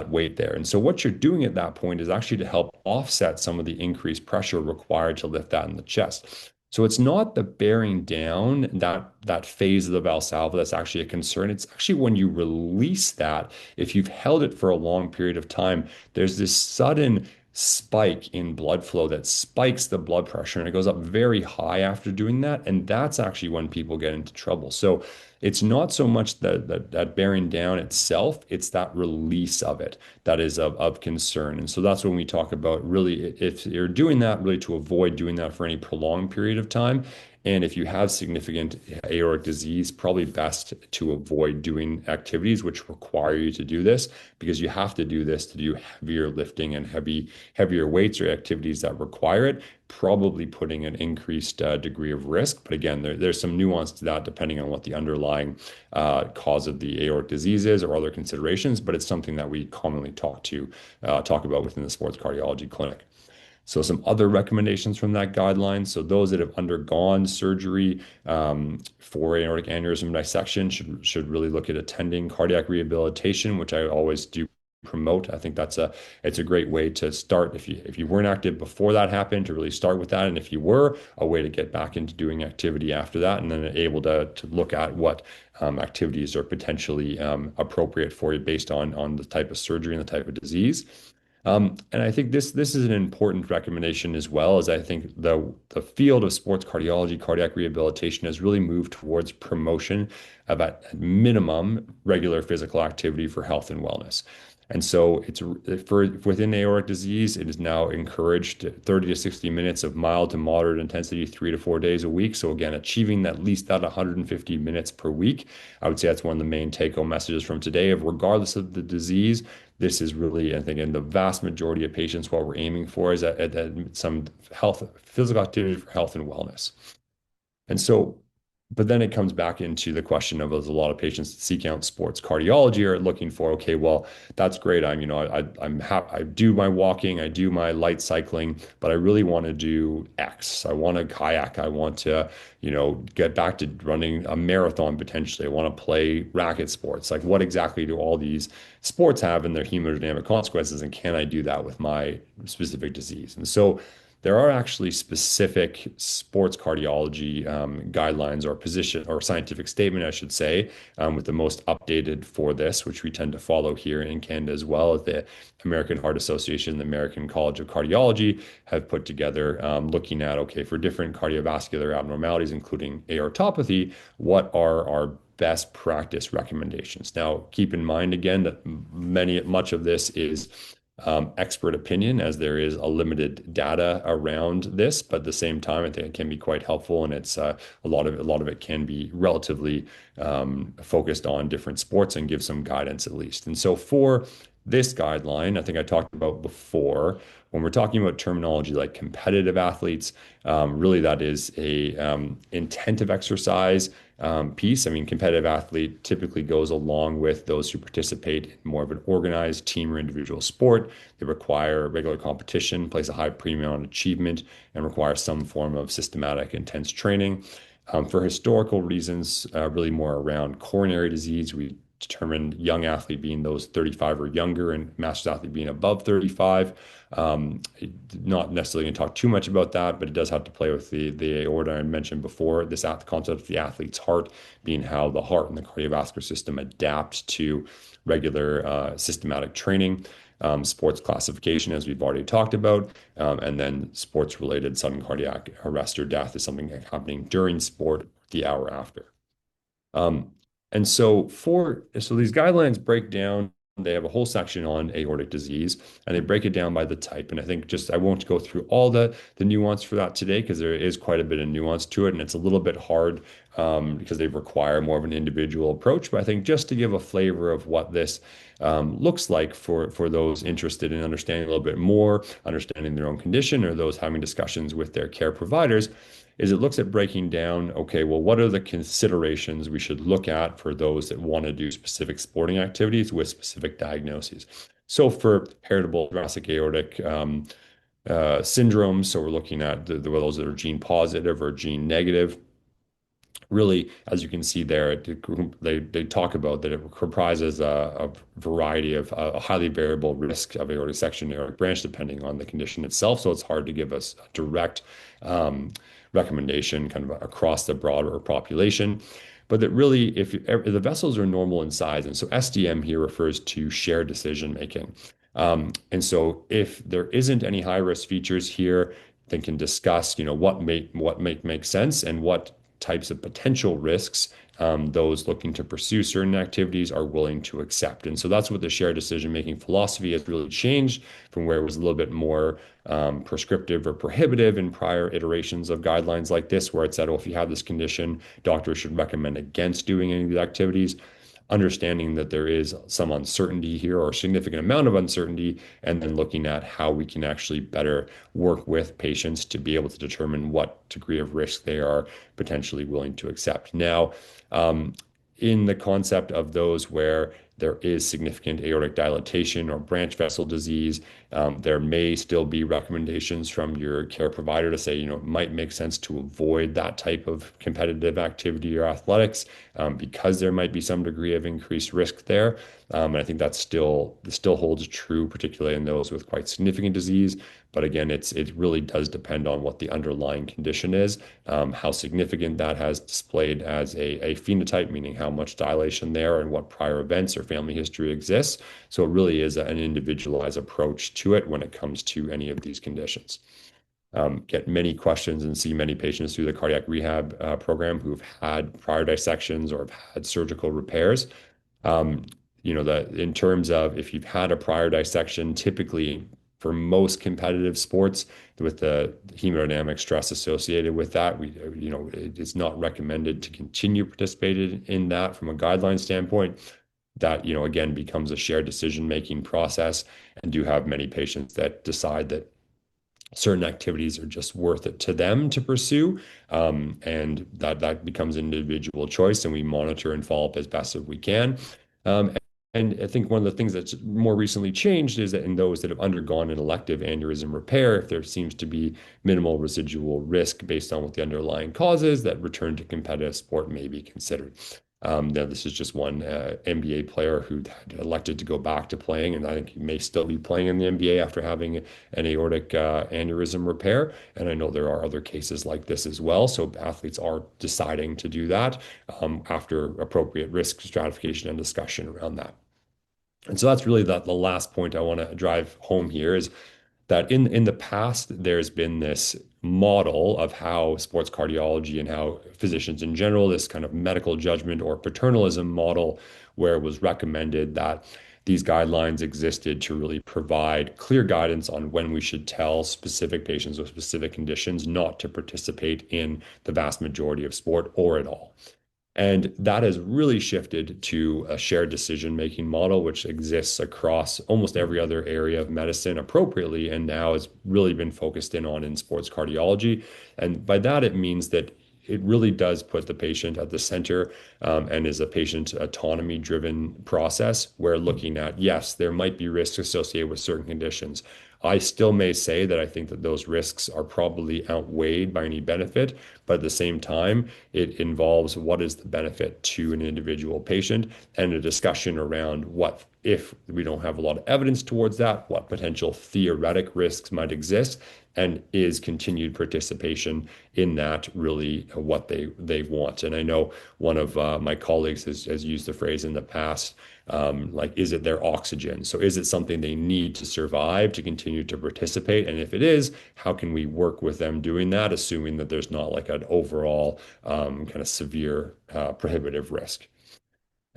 weight there. And so, what you're doing at that point is actually to help offset some of the increased pressure required to lift that in the chest. So it's not the bearing down that phase of the Valsalva that's actually a concern. It's actually when you release that, if you've held it for a long period of time, there's this sudden spike in blood flow that spikes the blood pressure and it goes up very high after doing that. And that's actually when people get into trouble. So it's not so much that bearing down itself, it's that release of it that is of concern. And so that's when we talk about really, if you're doing that, really to avoid doing that for any prolonged period of time. And if you have significant aortic disease, probably best to avoid doing activities which require you to do this because you have to do this to do heavier lifting and heavier weights or activities that require it, probably putting an increased degree of risk. But again, there's some nuance to that depending on what the underlying cause of the aortic disease is or other considerations. But it's something that we commonly talk about within the sports cardiology clinic. So some other recommendations from that guideline. So those that have undergone surgery for aortic aneurysm dissection should really look at attending cardiac rehabilitation, which I always do promote. I think it's a great way to start if you weren't active before that happened to really start with that, and if you were, a way to get back into doing activity after that, and then able to look at what activities are potentially appropriate for you based on the type of surgery and the type of disease. And I think this is an important recommendation as well, as I think the field of sports cardiology, cardiac rehabilitation has really moved towards promotion of at minimum regular physical activity for health and wellness. And so it's for within aortic disease, it is now encouraged 30 to 60 minutes of mild to moderate intensity, 3 to 4 days a week. So again, achieving at least that 150 minutes per week. I would say that's one of the main take-home messages from today of regardless of the disease, this is really, I think, in the vast majority of patients, what we're aiming for is at some physical activity for health and wellness. And so, but then it comes back into the question of there's a lot of patients that seek out sports cardiology are looking for, okay, well, that's great. I do my walking, I do my light cycling, but I really want to do X. I want to kayak. I want to, get back to running a marathon potentially. I want to play racket sports. Like what exactly do all these sports have in their hemodynamic consequences? And can I do that with my specific disease? And so there are actually specific sports cardiology guidelines or position or scientific statement, I should say, with the most updated for this, which we tend to follow here in Canada as well as the American Heart Association, the American College of Cardiology have put together looking at, okay, for different cardiovascular abnormalities, including aortopathy, what are our best practice recommendations. Now, keep in mind again that much of this is expert opinion as there is a limited data around this, but at the same time, I think it can be quite helpful, and it's a lot of it can be relatively focused on different sports and give some guidance at least. And so for this guideline, I think I talked about before, when we're talking about terminology like competitive athletes, really that is a intensive exercise piece. I mean, competitive athlete typically goes along with those who participate in more of an organized team or individual sport. They require regular competition, place a high premium on achievement, and require some form of systematic, intense training. For historical reasons, really more around coronary disease, we determined young athlete being those 35 or younger and master's athlete being above 35. Not necessarily going to talk too much about that, but it does have to play with the aorta I mentioned before. This concept of the athlete's heart being how the heart and the cardiovascular system adapt to regular systematic training. Sports classification, as we've already talked about, and then sports-related sudden cardiac arrest or death is something happening during sport the hour after. And so these guidelines break down they have a whole section on aortic disease, and they break it down by the type. And I think just I won't go through all the nuance for that today because there is quite a bit of nuance to it, and it's a little bit hard because they require more of an individual approach. But I think just to give a flavor of what this looks like for those interested in understanding a little bit more, understanding their own condition, or those having discussions with their care providers, is it looks at breaking down, okay, well, what are the considerations we should look at for those that want to do specific sporting activities with specific diagnoses? So for heritable thoracic aortic syndromes, so we're looking at those that are gene positive or gene negative. Really, as you can see there, they talk about that it comprises a variety of a highly variable risk of aortic section, aortic branch, depending on the condition itself. So it's hard to give us a direct recommendation kind of across the broader population. But that really, if the vessels are normal in size, and so SDM here refers to shared decision making. And so if there isn't any high risk features here, then can discuss, what make sense and what types of potential risks those looking to pursue certain activities are willing to accept. And so that's what the shared decision-making philosophy has really changed from where it was a little bit more prescriptive or prohibitive in prior iterations of guidelines like this, where it said, oh, if you have this condition, doctors should recommend against doing any of these activities. Understanding that there is some uncertainty here or a significant amount of uncertainty, and then looking at how we can actually better work with patients to be able to determine what degree of risk they are potentially willing to accept. Now, in the concept of those where there is significant aortic dilatation or branch vessel disease, there may still be recommendations from your care provider to say, it might make sense to avoid that type of competitive activity or athletics because there might be some degree of increased risk there. And I think that still holds true, particularly in those with quite significant disease. But again, it really does depend on what the underlying condition is, how significant that has displayed as a phenotype, meaning how much dilation there and what prior events or family history exists. So it really is an individualized approach to it when it comes to any of these conditions. Get many questions and see many patients through the cardiac rehab program who've had prior dissections or have had surgical repairs. Um, that in terms of if you've had a prior dissection, typically for most competitive sports, with the hemodynamic stress associated with that, it's not recommended to continue participating in that from a guideline standpoint. That, again, becomes a shared decision-making process, and do have many patients that decide that certain activities are just worth it to them to pursue. And that becomes an individual choice, and we monitor and follow up as best as we can. Um, and I think one of the things that's more recently changed is that in those that have undergone an elective aneurysm repair, if there seems to be minimal residual risk based on what the underlying cause is, that return to competitive sport may be considered. Now, this is just one NBA player who had elected to go back to playing, and I think he may still be playing in the NBA after having an aortic aneurysm repair. And I know there are other cases like this as well. So athletes are deciding to do that after appropriate risk stratification and discussion around that. And so that's really the last point I want to drive home here is that in the past, there's been this model of how sports cardiology and how physicians in general, this kind of medical judgment or paternalism model, where it was recommended that these guidelines existed to really provide clear guidance on when we should tell specific patients with specific conditions not to participate in the vast majority of sport or at all. And that has really shifted to a shared decision-making model, which exists across almost every other area of medicine appropriately, and now has really been focused in sports cardiology. And by that, it means that it really does put the patient at the center and is a patient autonomy-driven process where looking at, yes, there might be risks associated with certain conditions. I still may say that I think that those risks are probably outweighed by any benefit, but at the same time, it involves what is the benefit to an individual patient and a discussion around what, if we don't have a lot of evidence towards that, what potential theoretic risks might exist, and is continued participation in that really what they want. And I know one of my colleagues has used the phrase in the past, like, is it their oxygen? So is it something they need to survive to continue to participate? And if it is, how can we work with them doing that, assuming that there's not like an overall kind of severe prohibitive risk?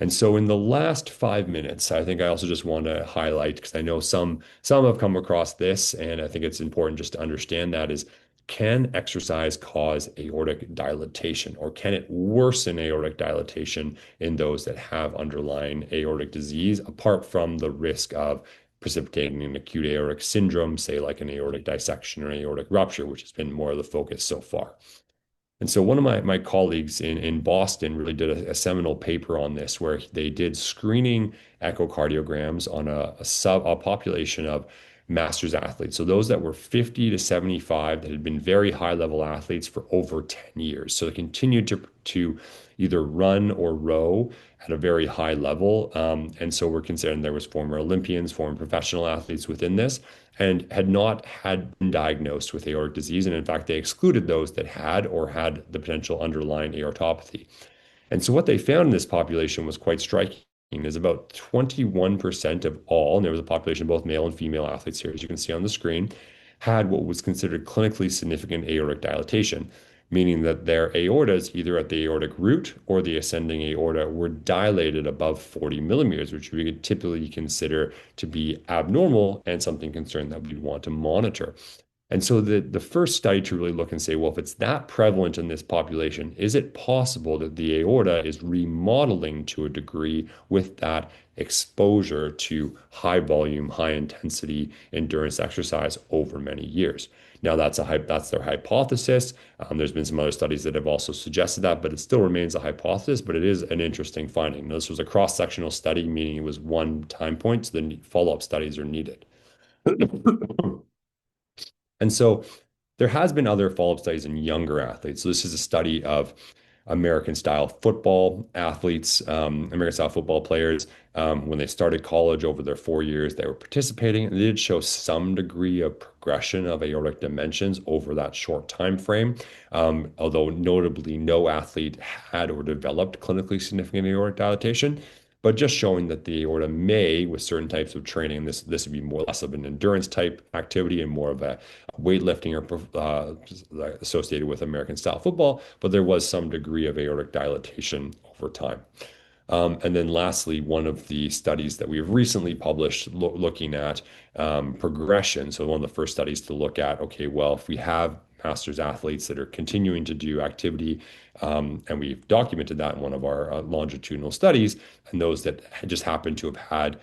And so in the last 5 minutes, I think I also just want to highlight, because I know some have come across this, and I think it's important just to understand that is, can exercise cause aortic dilatation, or can it worsen aortic dilatation in those that have underlying aortic disease, apart from the risk of precipitating an acute aortic syndrome, say like an aortic dissection or aortic rupture, which has been more of the focus so far. And so one of my colleagues in Boston really did a seminal paper on this, where they did screening echocardiograms on a population of masters athletes. So those that were 50 to 75 that had been very high level athletes for over 10 years. So they continued to either run or row at a very high level. And so we're considering there was former Olympians, former professional athletes within this, and had not had been diagnosed with aortic disease. And in fact, they excluded those that had or had the potential underlying aortopathy. And so what they found in this population was quite striking. Is about 21% of all, and there was a population of both male and female athletes here, as you can see on the screen, had what was considered clinically significant aortic dilatation, meaning that their aortas, either at the aortic root or the ascending aorta, were dilated above 40 millimeters, which we could typically consider to be abnormal and something concerned that we'd want to monitor. And so the first study to really look and say, well, if it's that prevalent in this population, is it possible that the aorta is remodeling to a degree with that exposure to high volume, high intensity endurance exercise over many years? Now that's their hypothesis. There's been some other studies that have also suggested that, but it still remains a hypothesis. But it is an interesting finding. Now, this was a cross-sectional study, meaning it was one time point, so the follow-up studies are needed. And so there has been other follow-up studies in younger athletes. So this is a study of American style football athletes, American style football players. When they started college over their 4 years, they were participating, and they did show some degree of progression of aortic dimensions over that short time frame. Although notably, no athlete had or developed clinically significant aortic dilatation, but just showing that the aorta may, with certain types of training, this would be more or less of an endurance type activity and more of a weightlifting or associated with American style football, but there was some degree of aortic dilatation over time. And then lastly, one of the studies that we've recently published looking at progression. So one of the first studies to look at, okay, well, if we have masters athletes that are continuing to do activity, and we've documented that in one of our longitudinal studies, and those that just happen to have had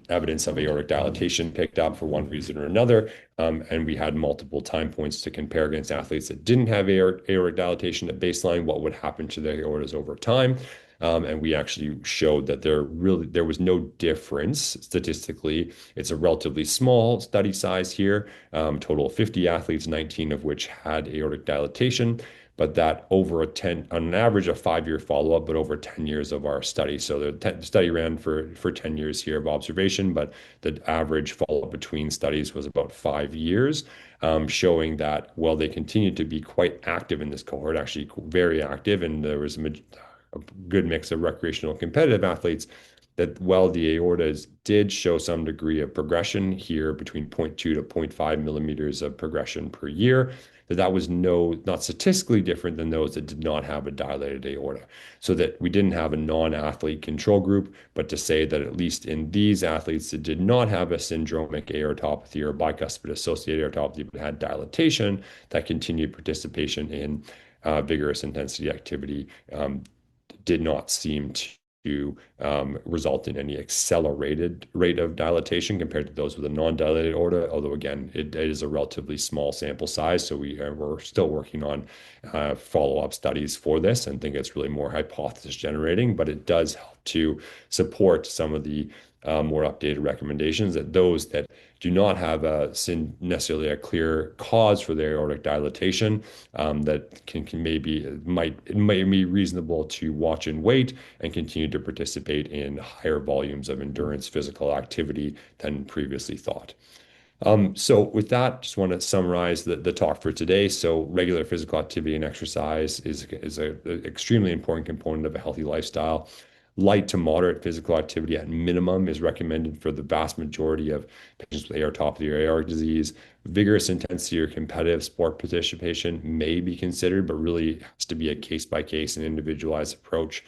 evidence of aortic dilatation picked up for one reason or another. And we had multiple time points to compare against athletes that didn't have aortic dilatation at baseline, what would happen to their aortas over time. And we actually showed that there was no difference statistically. It's a relatively small study size here, total of 50 athletes, 19 of which had aortic dilatation, but that over on an average of 5-year follow-up, but over 10 years of our study. So the study ran for 10 years here of observation, but the average follow-up between studies was about 5 years, showing that, well, they continued to be quite active in this cohort, actually very active, and there was a good mix of recreational and competitive athletes, that while the aortas did show some degree of progression here between zero point 0.2 to zero point 0.5 millimeters of progression per year, that was not statistically different than those that did not have a dilated aorta. So that we didn't have a non-athlete control group, but to say that at least in these athletes that did not have a syndromic aortopathy or bicuspid associated aortopathy, but had dilatation, that continued participation in vigorous intensity activity did not seem to result in any accelerated rate of dilatation compared to those with a non-dilated aorta. Although again, it is a relatively small sample size, so we're still working on follow-up studies for this, and think it's really more hypothesis generating. But it does help to support some of the more updated recommendations that those that do not have necessarily a clear cause for their aortic dilatation, that it might be reasonable to watch and wait and continue to participate in higher volumes of endurance physical activity than previously thought. So with that, just want to summarize the talk for today. So regular physical activity and exercise is an extremely important component of a healthy lifestyle. light to moderate physical activity at minimum is recommended for the vast majority of patients with aortopathy or aortic disease. Vigorous intensity or competitive sport participation may be considered, but really has to be a case by case and individualized approach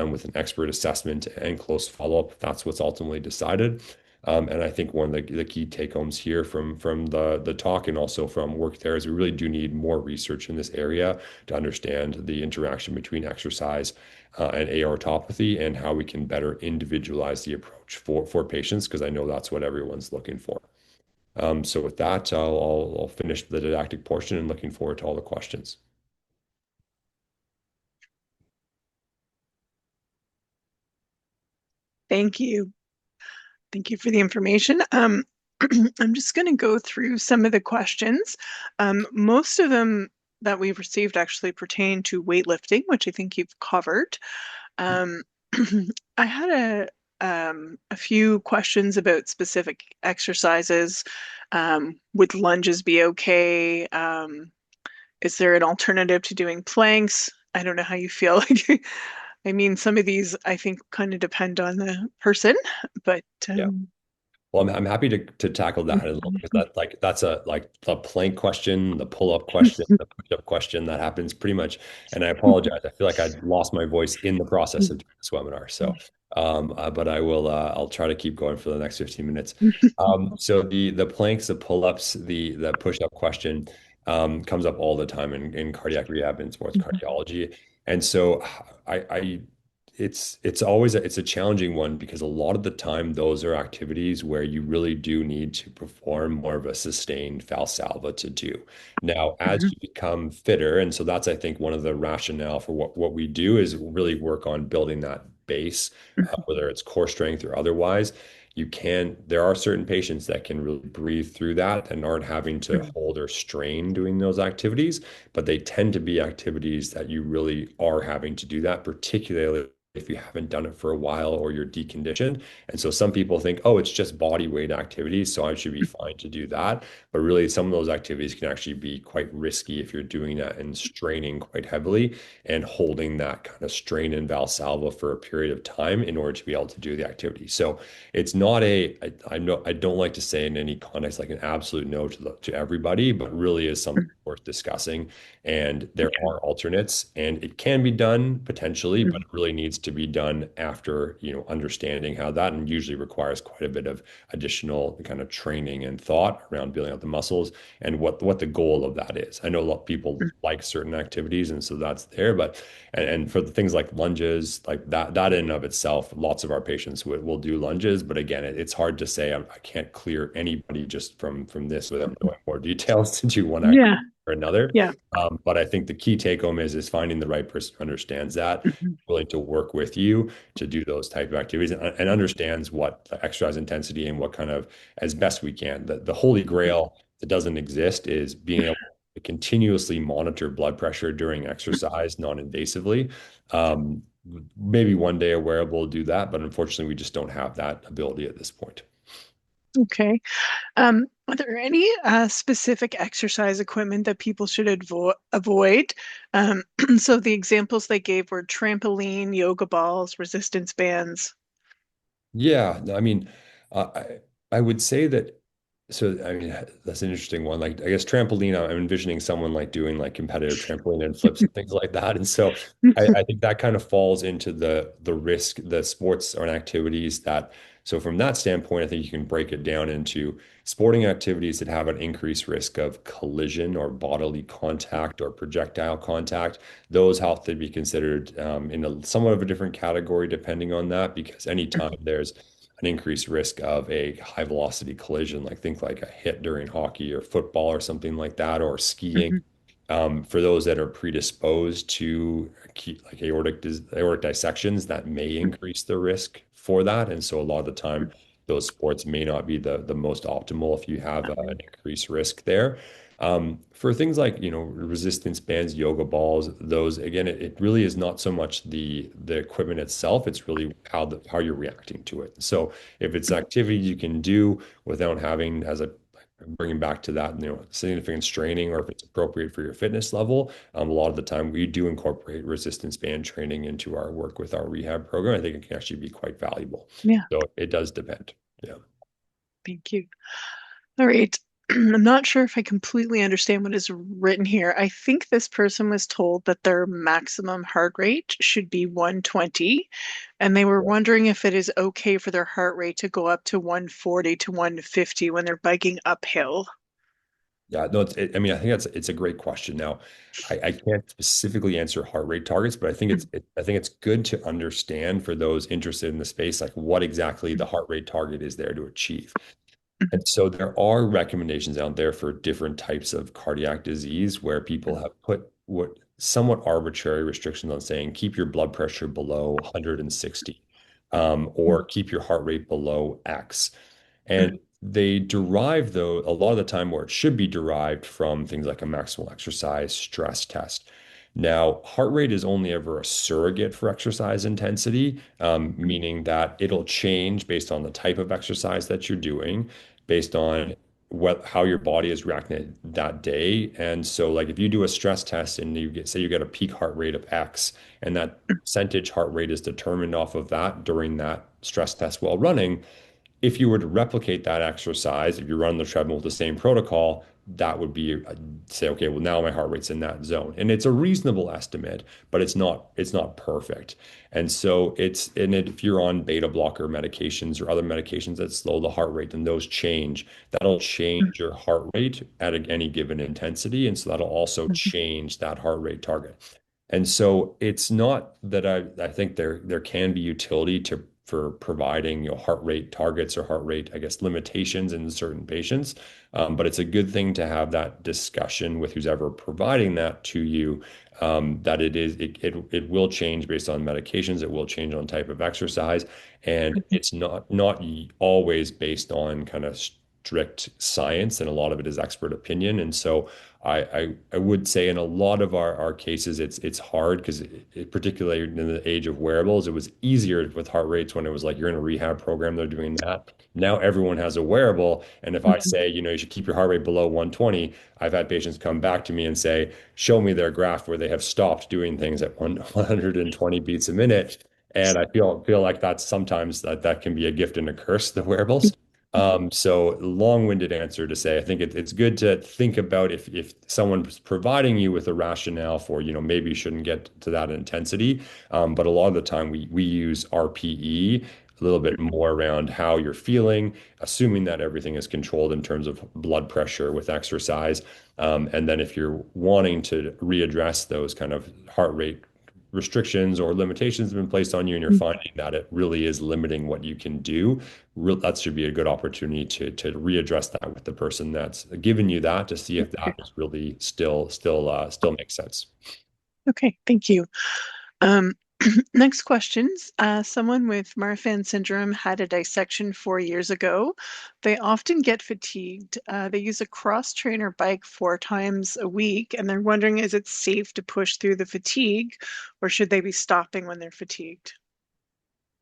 with an expert assessment and close follow-up. That's what's ultimately decided. And I think one of the key take homes here from the talk and also from work there is we really do need more research in this area to understand the interaction between exercise and aortopathy and how we can better individualize the approach for patients, because I know that's what everyone's looking for. So with that, I'll finish the didactic portion and looking forward to all the questions. Thank you. Thank you for the information. I'm just going to go through some of the questions. Most of them that we've received actually pertain to weightlifting, which I think you've covered. Um, I had a few questions about specific exercises. Would lunges be okay? Is there an alternative to doing planks? I don't know how you feel. I mean, some of these I think kind of depend on the person, but Yeah. Well, I'm happy to tackle that a little because that's a like the plank question, the pull-up question, the push-up question that happens pretty much. And I apologize. I feel like I lost my voice in the process of doing this webinar. So, but I'll try to keep going for the next 15 minutes. So the planks, the pull-ups, the push-up question comes up all the time in cardiac rehab and sports cardiology. And so I it's always it's a challenging one because a lot of the time those are activities where you really do need to perform more of a sustained Valsalva to do. Now, as you become fitter, and so that's I think one of the rationale for what we do is really work on building that base, whether it's core strength or otherwise. There are certain patients that can really breathe through that and aren't having to hold or strain doing those activities, but they tend to be activities that you really are having to do that, particularly if you haven't done it for a while or you're deconditioned. And so some people think, oh, it's just body weight activities, so I should be fine to do that. But really, some of those activities can actually be quite risky if you're doing that and straining quite heavily and holding that kind of strain and Valsalva for a period of time in order to be able to do the activity. So it's not I know I don't like to say in any context like an absolute no to everybody, but really is something worth discussing. And there are alternates, and it can be done potentially, but it really needs to be done after, understanding how that and usually requires quite a bit of additional kind of training and thought around building out the muscles and what the goal of that is. I know a lot of people like certain activities, and so that's there, but and for the things like lunges, like that in and of itself, lots of our patients will do lunges, but again, it's hard to say I can't clear anybody just from this without knowing more details to do one activity Yeah, or another. yeah. But I think the key take home is finding the right person who understands that, willing to work with you to do those type of activities and understands what the exercise intensity and what kind of, as best we can. The holy grail that doesn't exist is being able to continuously monitor blood pressure during exercise non-invasively. Um, Maybe one day a wearable will do that, but unfortunately, we just don't have that ability at this point. Okay. Are there any specific exercise equipment that people should avoid? So the examples they gave were trampoline, yoga balls, resistance bands. Yeah, no, I mean, I would say that. So I mean, that's an interesting one. Like I guess trampoline, I'm envisioning someone like doing like competitive trampoline and flips and things like that. And so I think that kind of falls into the risk, the sports or activities that. So from that standpoint, I think you can break it down into sporting activities that have an increased risk of collision or bodily contact or projectile contact. Those have to be considered in a somewhat of a different category depending on that, because anytime there's an increased risk of a high velocity collision, like think like a hit during hockey or football or something like that, or skiing. For those that are predisposed to like aortic dissections, that may increase the risk for that. And so a lot of the time, those sports may not be the most optimal if you have an increased risk there. For things like, resistance bands, yoga balls, those again, it really is not so much the equipment itself, it's really how you're reacting to it. So if it's activity you can do without having, as I bringing back to that, significant straining or if it's appropriate for your fitness level. A lot of the time we do incorporate resistance band training into our work with our rehab program. I think it can actually be quite valuable. Yeah, So it does depend. Yeah. thank you. All right. I'm not sure if I completely understand what is written here. I think this person was told that their maximum heart rate should be 120, and they were wondering if it is okay for their heart rate to go up to 140 to 150 when they're biking uphill. Yeah, no, I mean, I think it's a great question. Now, I can't specifically answer heart rate targets, but I think I think it's good to understand for those interested in the space, like what exactly the heart rate target is there to achieve. And so there are recommendations out there for different types of cardiac disease where people have put what somewhat arbitrary restrictions on saying keep your blood pressure below 160, or keep your heart rate below X. And they derive, though, a lot of the time where it should be derived from things like a maximal exercise stress test. Now, heart rate is only ever a surrogate for exercise intensity, meaning that it'll change based on the type of exercise that you're doing, based on how your body is reacting that day. And so, like if you do a stress test and say you get a peak heart rate of X, and that percentage heart rate is determined off of that during that stress test while running, if you were to replicate that exercise, if you run the treadmill with the same protocol, that would be say, okay, well now my heart rate's in that zone, and it's a reasonable estimate, but it's not perfect. And so if you're on beta blocker medications or other medications that slow the heart rate, then those change. That'll change your heart rate at any given intensity, and so that'll also change that heart rate target. And so it's not that I think there can be utility to for providing heart rate targets or heart rate, I guess, limitations in certain patients. But it's a good thing to have that discussion with who's ever providing that to you. That it will change based on medications, it will change on type of exercise, and it's not always based on kind of strict science, and a lot of it is expert opinion. And so I would say in a lot of our cases, it's hard because particularly in the age of wearables, it was easier with heart rates when it was like you're in a rehab program, they're doing that. Now everyone has a wearable. And if I say, you should keep your heart rate below 120, I've had patients come back to me and say, show me their graph where they have stopped doing things at 120 beats a minute. And I feel like that's sometimes that can be a gift and a curse, the wearables. So long-winded answer to say, I think it's good to think about if someone's providing you with a rationale for, maybe you shouldn't get to that intensity. But a lot of the time we use RPE a little bit more around how you're feeling, assuming that everything is controlled in terms of blood pressure with exercise. And then if you're wanting to readdress those kind of heart rate restrictions or limitations have been placed on you and you're finding that it really is limiting what you can do, that should be a good opportunity to readdress that with the person that's given you that to see if that is really still makes sense. Okay, thank you. Um, Next questions. Someone with Marfan syndrome had a dissection 4 years ago. They often get fatigued. They use a cross trainer bike 4 times a week, and they're wondering, is it safe to push through the fatigue, or should they be stopping when they're fatigued?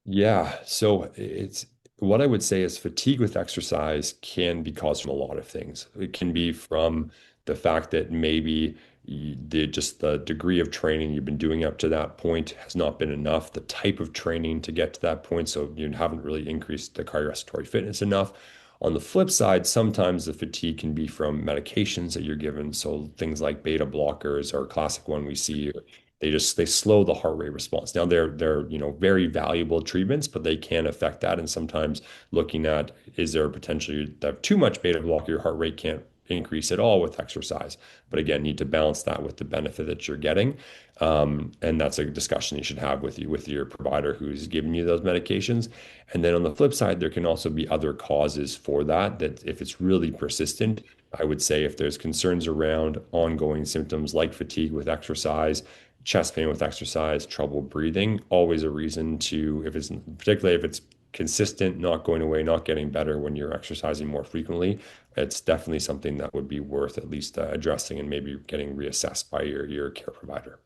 Yeah, so it's what I would say is fatigue with exercise can be caused from a lot of things. It can be from the fact that maybe just the degree of training you've been doing up to that point has not been enough, the type of training to get to that point, so you haven't really increased the cardiorespiratory fitness enough. On the flip side, sometimes the fatigue can be from medications that you're given. So things like beta blockers are a classic one we see. They slow the heart rate response. Now they're very valuable treatments, but they can affect that. And sometimes looking at is there a potential you have too much beta blocker, your heart rate can't increase at all with exercise. But again, need to balance that with the benefit that you're getting. And that's a discussion you should have with your provider who's giving you those medications. And then on the flip side, there can also be other causes for that, that if it's really persistent, I would say if there's concerns around ongoing symptoms like fatigue with exercise, chest pain with exercise, trouble breathing, always a reason to, if it's particularly if it's consistent, not going away, not getting better when you're exercising more frequently, it's definitely something that would be worth at least addressing and maybe getting reassessed by your care provider.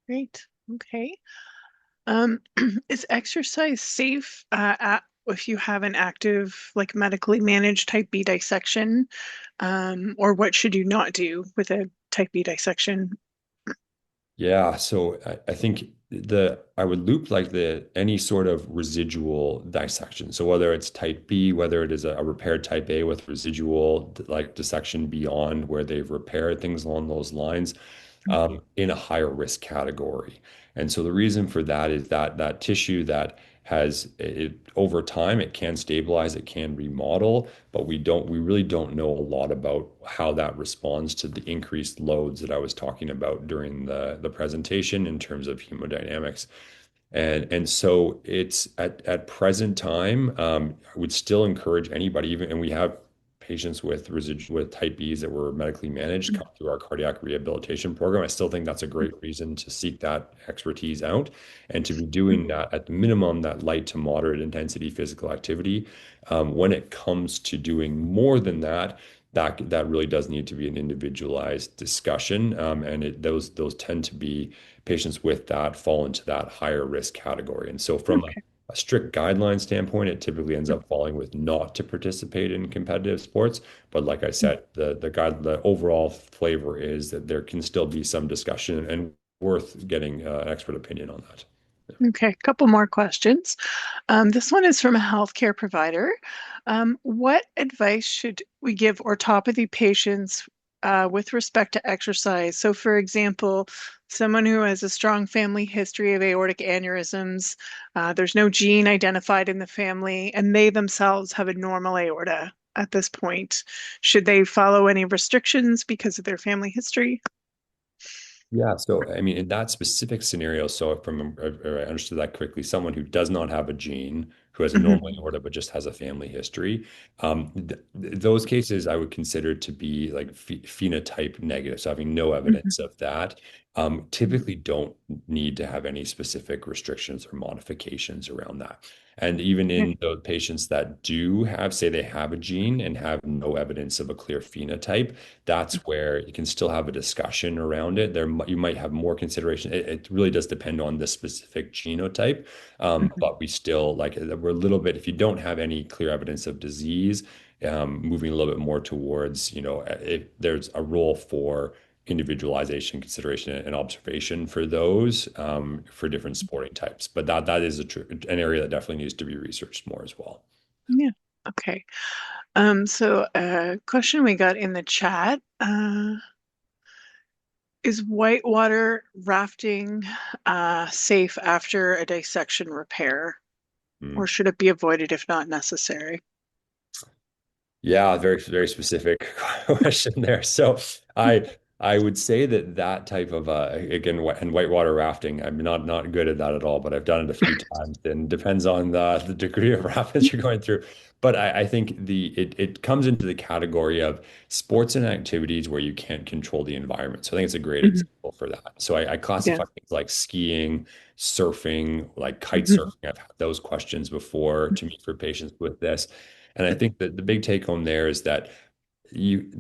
Great. Okay. Is exercise safe if you have an active, like medically managed type B dissection, or what should you not do with a type B dissection? Yeah, so I think the I would loop like the any sort of residual dissection. So whether it's type B, whether it is a repaired type A with residual like dissection beyond where they've repaired things along those lines, in a higher risk category. And so the reason for that is that that tissue that has it over time, it can stabilize, it can remodel, but we really don't know a lot about how that responds to the increased loads that I was talking about during the presentation in terms of hemodynamics. And so it's at present time, I would still encourage anybody, even and we have patients with residual with type Bs that were medically managed come through our cardiac rehabilitation program. I still think that's a great reason to seek that expertise out and to be doing that at the minimum, that light to moderate intensity physical activity. When it comes to doing more than that, that really does need to be an individualized discussion, and those tend to be patients with that fall into that higher risk category. And so, from Okay. a strict guideline standpoint, it typically ends up falling with not to participate in competitive sports. But like I said, the overall flavor is that there can still be some discussion and worth getting an expert opinion on that. Okay, a couple more questions. This one is from a healthcare provider. What advice should we give orthopathy patients with respect to exercise? So, for example, someone who has a strong family history of aortic aneurysms, there's no gene identified in the family, and they themselves have a normal aorta at this point. Should they follow any restrictions because of their family history? Yeah, so I mean, in that specific scenario, so from I understood that correctly, someone who does not have a gene, who has a normal Mhm, aorta but just has a family history, those cases I would consider to be like phenotype negative, so having no mhm, evidence of that, typically don't need to have any specific restrictions or modifications around that. And even yeah, in those patients that do have, say they have a gene and have no evidence of a clear phenotype, that's where you can still have a discussion around it. You might have more consideration. It really does depend on the specific genotype, mhm, but we still like we're a little bit. If you don't have any clear evidence of disease, moving a little bit more towards if there's a role for individualization, consideration, and observation for those for different sporting types. But that is an area that definitely needs to be researched more as well. yeah. Okay. So a question we got in the chat, is whitewater rafting safe after a dissection repair, or Mm. should it be avoided if not necessary? Yeah, very, very specific question there. So I would say that that type of again and whitewater rafting, I'm not good at that at all, but I've done it a few times and depends on the degree of rapids you're going through. But I think it comes into the category of sports and activities where you can't control the environment. So I think it's a great Mhm. example for that. So I Yeah. classify things like skiing, surfing, like kite Mhm. surfing. I've had those questions before to me for patients with this. And I think that the big take home there is that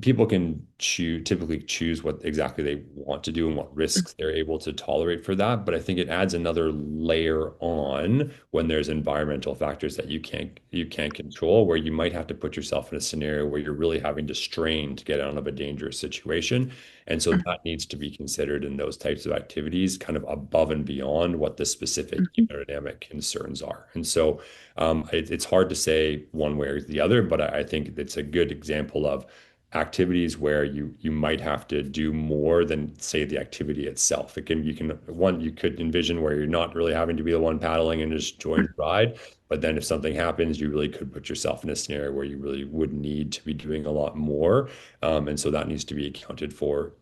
people can typically choose what exactly they want to do and what risks they're able to tolerate for that. But I think it adds another layer on when there's environmental factors that you can't control, where you might have to put yourself in a scenario where you're really having to strain to get out of a dangerous situation. And so that needs to be considered in those types of activities, kind of above and beyond what the specific Mhm. hemodynamic concerns are. And so it's hard to say one way or the other, but I think it's a good example of activities where you might have to do more than say the activity itself. You could envision where you're not really having to be the one paddling and just join the ride, but then if something happens, you really could put yourself in a scenario where you really would need to be doing a lot more, and so that needs to be accounted for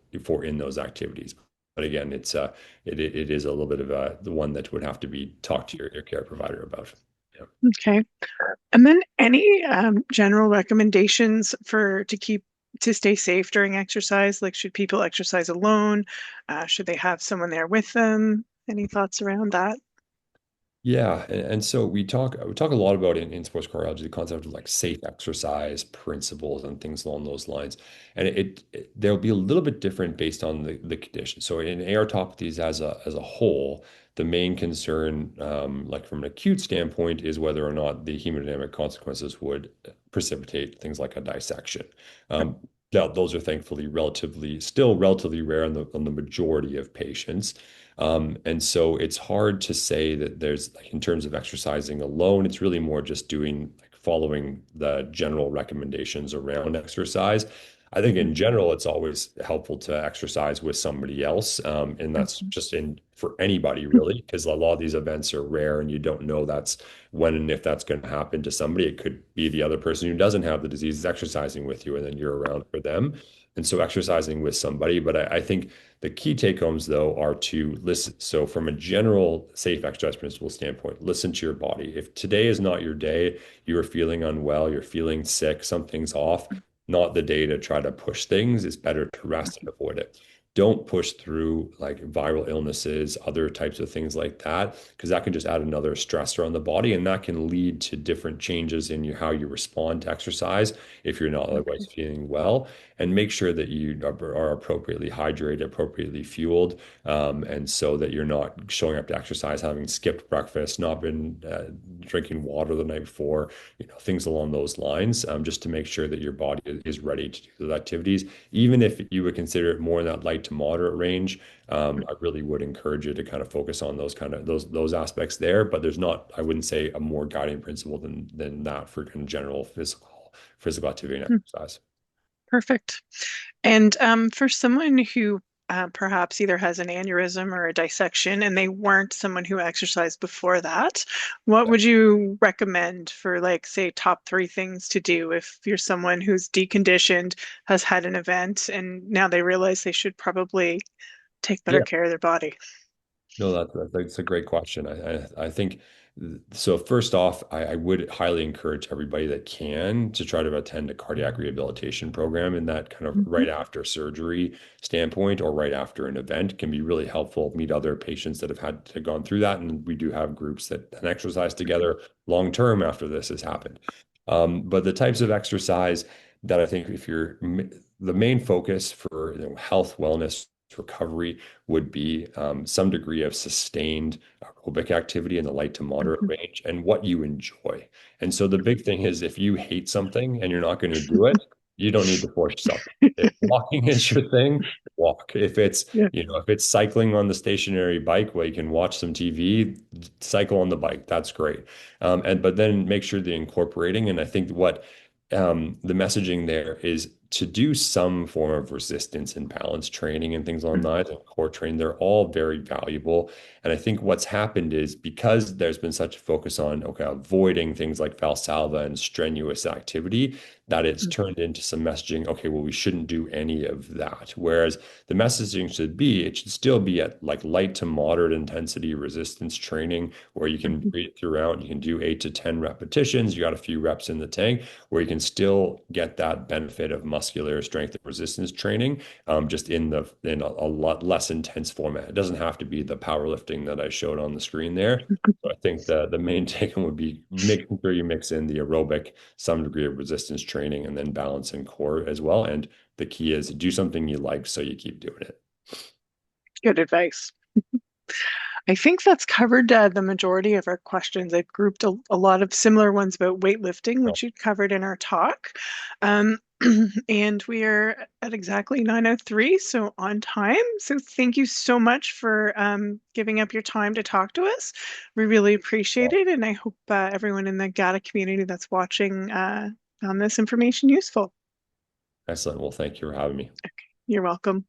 in those activities. But again, it is a little bit of the one that would have to be talked to your care provider about. Yeah. Okay. And then any general recommendations for to stay safe during exercise? Like, should people exercise alone? Should they have someone there with them? Any thoughts around that? Yeah, and so we talk a lot about in sports cardiology the concept of like safe exercise principles and things along those lines, and they'll be a little bit different based on the condition. So in aortopathies as a whole, the main concern, like from an acute standpoint, is whether or not the hemodynamic consequences would precipitate things like a dissection. Um, Now, those are thankfully still relatively rare on the majority of patients. And so it's hard to say that there's like in terms of exercising alone, it's really more just doing like following the general recommendations around exercise. I think in general, it's always helpful to exercise with somebody else. And that's Mhm. just in for anybody really, because a lot of these events are rare and you don't know that's when and if that's going to happen to somebody. It could be the other person who doesn't have the disease is exercising with you and then you're around for them. And so exercising with somebody. But I think the key take homes, though, are to listen. So, from a general safe exercise principle standpoint, listen to your body. If today is not your day, you are feeling unwell, you're feeling sick, something's off, not the day to try to push things. It's better to rest and avoid it. Don't push through like viral illnesses, other types of things like that, because that can just add another stressor on the body, and that can lead to different changes in how you respond to exercise if you're not otherwise Okay. feeling well, and make sure that you are appropriately hydrated, appropriately fueled, and so that you're not showing up to exercise having skipped breakfast, not been drinking water the night before, things along those lines, just to make sure that your body is ready to do those activities. Even if you would consider it more in that light to moderate range, I really would encourage you to kind of focus on those kind of those aspects there. But there's not, I wouldn't say, a more guiding principle than that for kind of general physical activity and exercise. Perfect. And for someone who perhaps either has an aneurysm or a dissection and they weren't someone who exercised before that, what would you recommend for, like, say, top three things to do if you're someone who's deconditioned, has had an event, and now they realize they should probably take better Yeah. care of their body? No, that's a great question. I think so. First off, I would highly encourage everybody that can to try to attend a cardiac rehabilitation program in that kind of Mhm. right after surgery standpoint or right after an event can be really helpful. Meet other patients that have gone through that, and we do have groups that can exercise together long term after this has happened. But the types of exercise that I think if you're the main focus for health, wellness, recovery would be some degree of sustained aerobic activity in the light to moderate Mhm. range and what you enjoy. And so the big thing is if you hate something and you're not going to do it, you don't need to force yourself. If walking is your thing, walk. If it's, Yeah. if it's cycling on the stationary bike where you can watch some TV, cycle on the bike. That's great. But then make sure they're incorporating. And I think what the messaging there is to do some form of resistance and balance training and things along that and core training. They're all very valuable. And I think what's happened is because there's been such a focus on avoiding things like Valsalva and strenuous activity, that it's turned into some messaging. Okay, well, we shouldn't do any of that. Whereas the messaging should be, it should still be at like light to moderate intensity resistance training where you can Mhm. breathe throughout. You can do 8 to 10 repetitions. You got a few reps in the tank where you can still get that benefit of muscular strength and resistance training, just in a lot less intense format. It doesn't have to be the powerlifting that I showed on the screen there. So I think the main take would be making sure you mix in the aerobic, some degree of resistance training, and then balance and core as well. And the key is do something you like so you keep doing it. Good advice. I think that's covered the majority of our questions. I've grouped a lot of similar ones about weightlifting, Oh, which you covered in our talk. Um, and we are at exactly 9:03, so on time. So thank you so much for giving up your time to talk to us. We really appreciate well, it, and I hope everyone in the GADA community that's watching found this information useful. excellent. Well, thank you for having me. You're welcome.